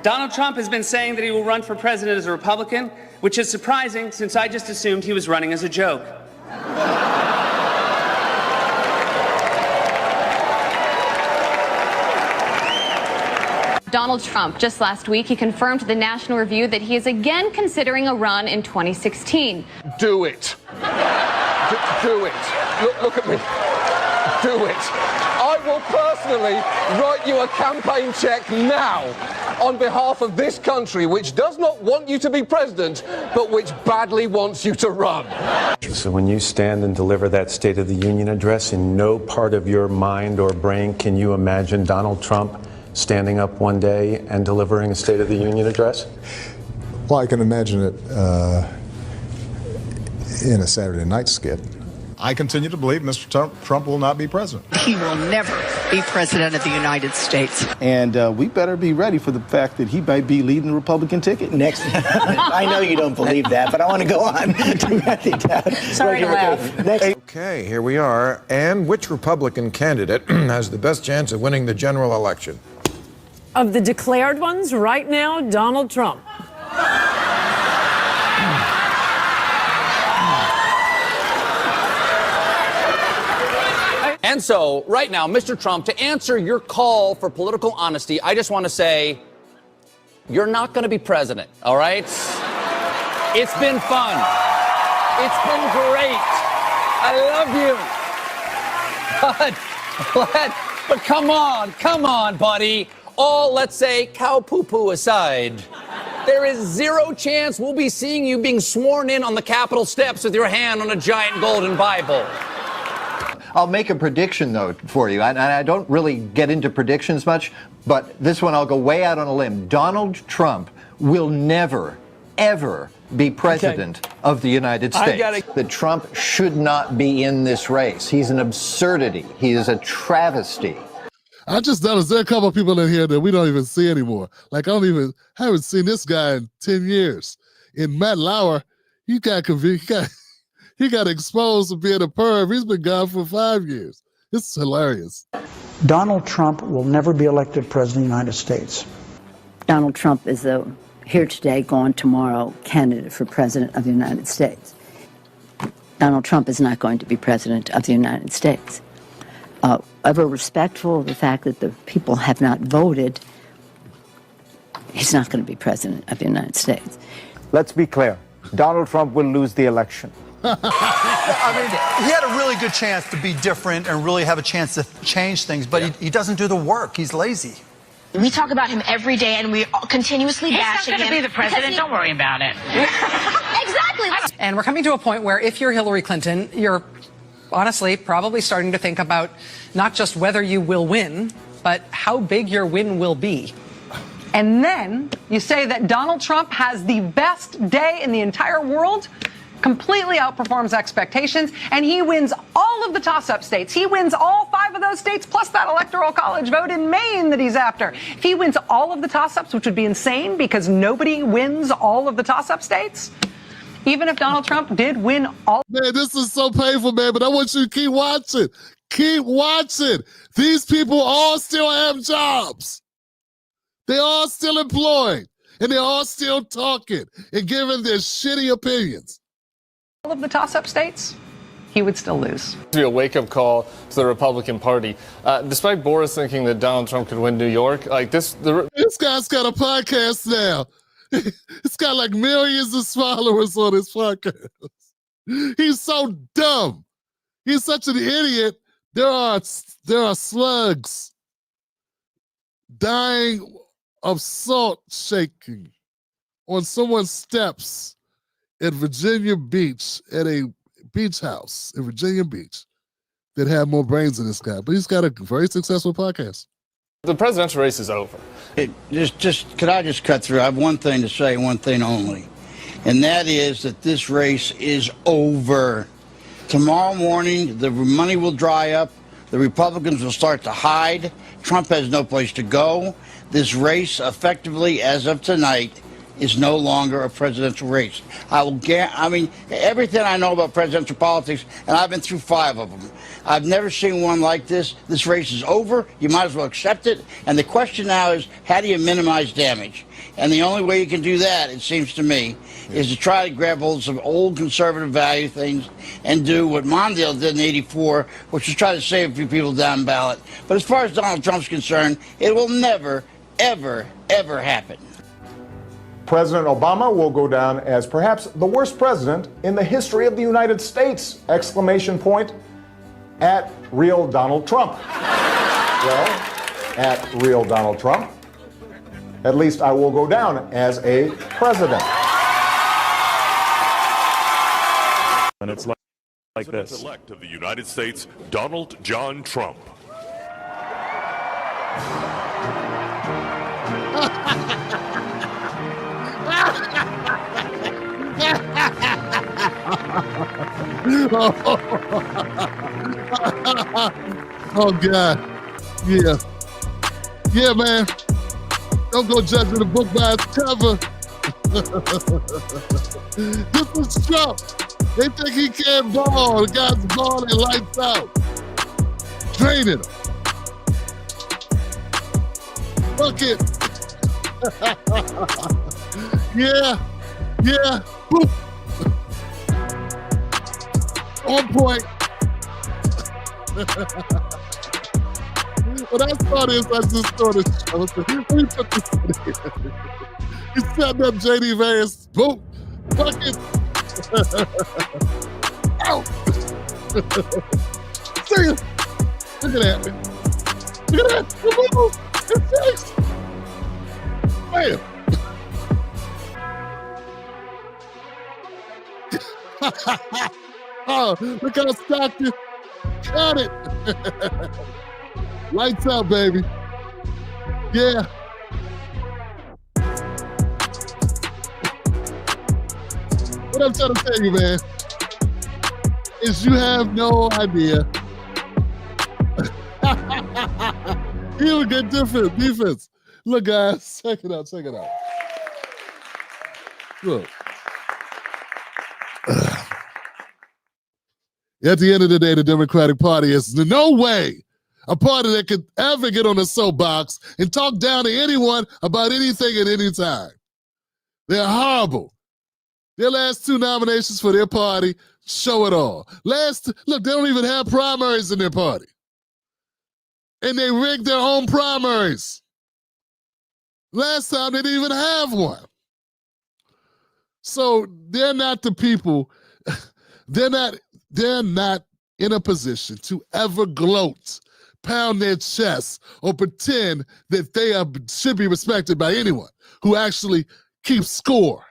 Donald Trump has been saying that he will run for president as a Republican, which is surprising since I just assumed he was running as a joke. Donald Trump, just last week, he confirmed to the National Review that he is again considering a run in 2016. Do it. Do it. Look at me. Do it. I will personally write you a campaign check now on behalf of this country, which does not want you to be president, but which badly wants you to run. So when you stand and deliver that State of the Union address, in no part of your mind or brain can you imagine Donald Trump standing up one day and delivering a State of the Union address? Well, I can imagine it in a Saturday night skit. I continue to believe Mr. Trump will not be president. He will never be president of the United States. And we better be ready for the fact that he might be leading the Republican ticket next. I know you don't believe that, but I want to go on to Matthew Dowd. Sorry to laugh. Okay, here we are. And which Republican candidate has the best chance of winning the general election? Of the declared ones, right now, Donald Trump. And so, right now, Mr. Trump, to answer your call for political honesty, I just want to say, you're not going to be president, all right? It's been fun. It's been great. I love you. But come on, buddy. All, let's say, cow poo-poo aside, there is zero chance we'll be seeing you being sworn in on the Capitol steps with your hand on a giant golden Bible. I'll make a prediction, though, for you. And I don't really get into predictions much, but this one I'll go way out on a limb. Donald Trump will never, ever be president of the United States. That Trump should not be in this race. He's an absurdity. He is a travesty. I just noticed there are a couple of people in here that we don't even see anymore. Like, haven't seen this guy in 10 years. In Matt Lauer, he got exposed for being a perv. He's been gone for 5 years. It's hilarious. Donald Trump will never be elected president of the United States. Donald Trump is the here today, gone tomorrow candidate for president of the United States. Donald Trump is not going to be president of the United States. Ever respectful of the fact that the people have not voted, he's not going to be president of the United States. Let's be clear. Donald Trump will lose the election. I mean, he had a really good chance to be different and really have a chance to change things, but he doesn't do the work. He's lazy. We talk about him every day, and we continuously bash him. He's not going to be the president. Don't worry about it. Exactly. And we're coming to a point where if you're Hillary Clinton, you're honestly probably starting to think about not just whether you will win, but how big your win will be. And then you say that Donald Trump has the best day in the entire world, completely outperforms expectations, and he wins all of the toss-up states. He wins all 5 of those states, plus that electoral college vote in Maine that he's after. If he wins all of the toss-ups, which would be insane because nobody wins all of the toss-up states, even if Donald Trump did win all... Man, this is so painful, man, but I want you to keep watching. Keep watching. These people all still have jobs. They all still employed, and they're all still talking and giving their shitty opinions. All of the toss-up states, he would still lose. To be a wake-up call to the Republican Party. Despite Boris thinking that Donald Trump could win New York, like this guy's got a podcast now. It's got like millions of followers on his podcast. He's so dumb. He's such an idiot. There are slugs dying of salt shaking on someone's steps at Virginia Beach, at a beach house in Virginia Beach, that have more brains than this guy. But he's got a very successful podcast. The presidential race is over. Could I just cut through? I have one thing to say, one thing only. And that is that this race is over. Tomorrow morning, the money will dry up. The Republicans will start to hide. Trump has no place to go. This race, effectively, as of tonight, is no longer a presidential race. I mean, everything I know about presidential politics, and I've been through 5 of them, I've never seen one like this. This race is over. You might as well accept it. And the question now is, how do you minimize damage? And the only way you can do that, it seems to me, is to try to grab hold of some old conservative value things and do what Mondale did in '84, which was try to save a few people down ballot. But as far as Donald Trump's concerned, it will never, ever, ever happen. President Obama will go down as perhaps the worst president in the history of the United States! Exclamation point at real Donald Trump. Well, at real Donald Trump, at least I will go down as a president. And it's like this. President-elect of the United States, Donald John Trump. Oh, God. Yeah. Yeah, man. Don't go judging the book by its cover. This is Trump. They think he can't ball. The guy's balling lights out. Draining him. Fuck it. Yeah. Yeah. Boop. On point. When I saw this, I just saw this. I was like, let me put this in here. He's setting up JD Vance. Boom. Fuck it. Out. See ya. Look at that. Look at that. Come on. It's six. Bam. Oh, look how Stockton got it. Lights out, baby. Yeah. What I'm trying to tell you, man, is you have no idea. He would get different defense. Look, guys, check it out, check it out. Look. At the end of the day, the Democratic Party is in no way a party that could ever get on a soapbox and talk down to anyone about anything at any time. They're horrible. Their last 2 nominations for their party show it all. Look, they don't even have primaries in their party. And they rigged their own primaries. Last time they didn't even have one. So they're not the people, they're not in a position to ever gloat, pound their chest, or pretend that they should be respected by anyone who actually keeps score.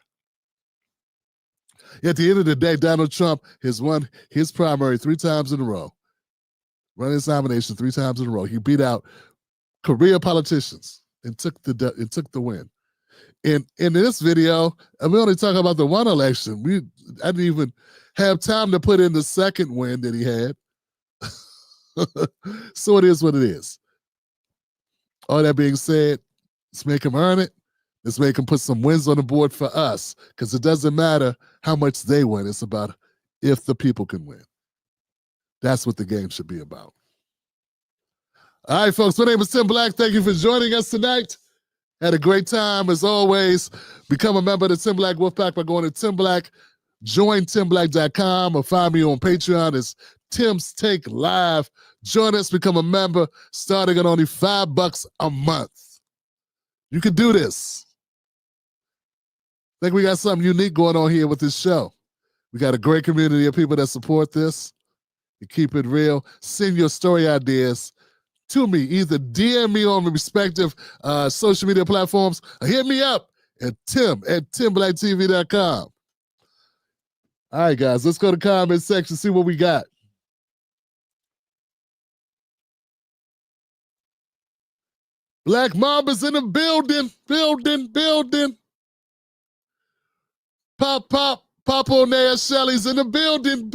At the end of the day, Donald Trump has won his primary 3 times in a row, run his nomination 3 times in a row. He beat out career politicians and took the win. In this video, and we only talk about the one election. I didn't even have time to put in the second win that he had. So it is what it is. All that being said, let's make him earn it. Let's make him put some wins on the board for us, because it doesn't matter how much they win. It's about if the people can win. That's what the game should be about. All right, folks, my name is Tim Black. Thank you for joining us tonight. Had a great time, as always. Become a member of the Tim Black Wolfpack by going to Tim Black, join TimBlack.com, or find me on Patreon. It's Tim's Take Live. Join us, become a member, starting at only $5 a month. You can do this. I think we got something unique going on here with this show. We got a great community of people that support this. You keep it real. Send your story ideas to me. Either DM me on the respective social media platforms, or hit me up at tim@timblacktv.com. All right, guys, let's go to the comment section, see what we got. Black Mamba's in the building. Pop, Onea Shelley's in the building.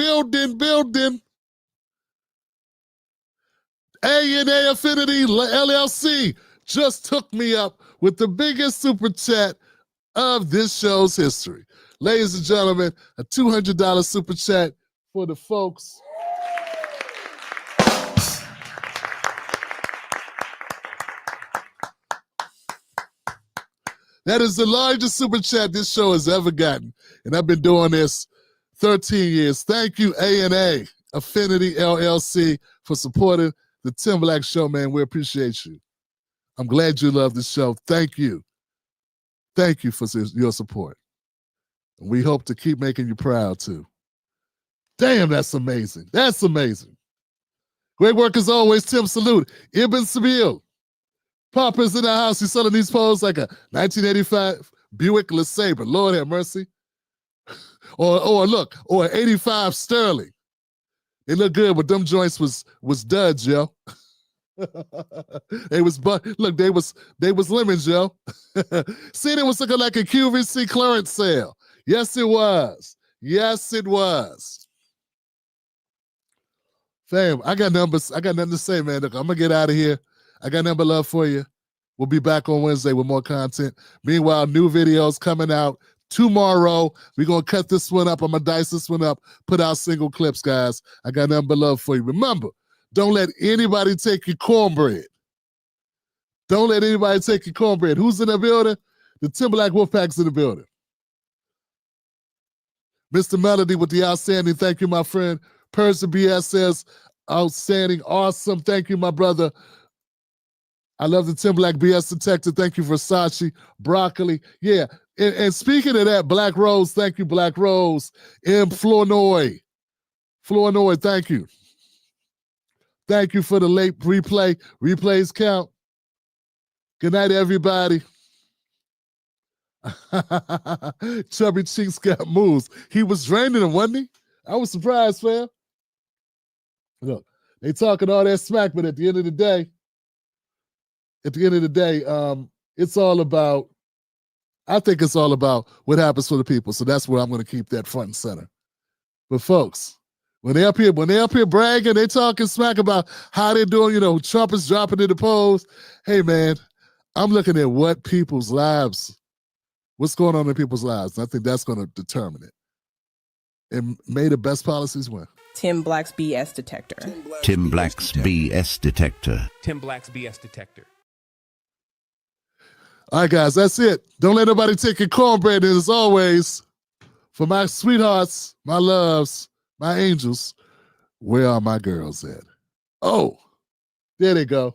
A&A Affinity LLC just took me up with the biggest super chat of this show's history. Ladies and gentlemen, a $200 super chat for the folks. That is the largest super chat this show has ever gotten. And I've been doing this 13 years. Thank you, A&A Affinity LLC, for supporting the Tim Black Show, man. We appreciate you. I'm glad you love the show. Thank you. Thank you for your support. And we hope to keep making you proud, too. Damn, that's amazing. That's amazing. Great work as always, Tim. Salute. Ibn Sabil. Papa's in the house. He's selling these poles like a 1985 Buick LeSabre. Lord have mercy. Or an 85 Sterling. They look good, but them joints was duds, yo. They was lemons, yo. See, it was looking like a QVC clearance sale. Yes, it was. Yes, it was. Fam, I got nothing to say, man. Look, I'm gonna get out of here. I got nothing but love for you. We'll be back on Wednesday with more content. Meanwhile, new videos coming out tomorrow. We're going to cut this one up. I'm going to dice this one up, put out single clips, guys. I got nothing but love for you. Remember, don't let anybody take your cornbread. Don't let anybody take your cornbread. Who's in the building? The Tim Black Wolfpack's in the building. Mr. Melody with the outstanding. Thank you, my friend. Percy BS says, outstanding, awesome. Thank you, my brother. I love the Tim Black BS Detector. Thank you, Versace. Broccoli. Yeah. And speaking of that, Black Rose, thank you, Black Rose. M. Flournoy. Flournoy, thank you. Thank you for the late replay. Replays count. Good night, everybody. Chubby Cheeks got moves. He was draining them, wasn't he? I was surprised, fam. Look, they talking all that smack, but at the end of the day, it's all about, I think it's all about what happens for the people. So that's where I'm going to keep that front and center. But folks, when they're up here bragging, they talking smack about how they're doing, Trump is dropping in the polls. Hey, man, I'm looking at what's going on in people's lives. And I think that's going to determine it. And may the best policies win. Tim Black's BS Detector. Tim Black's BS Detector. Tim Black's BS Detector. All right, guys, that's it. Don't let nobody take your cornbread. And as always, for my sweethearts, my loves, my angels, where are my girls at? Oh, there they go.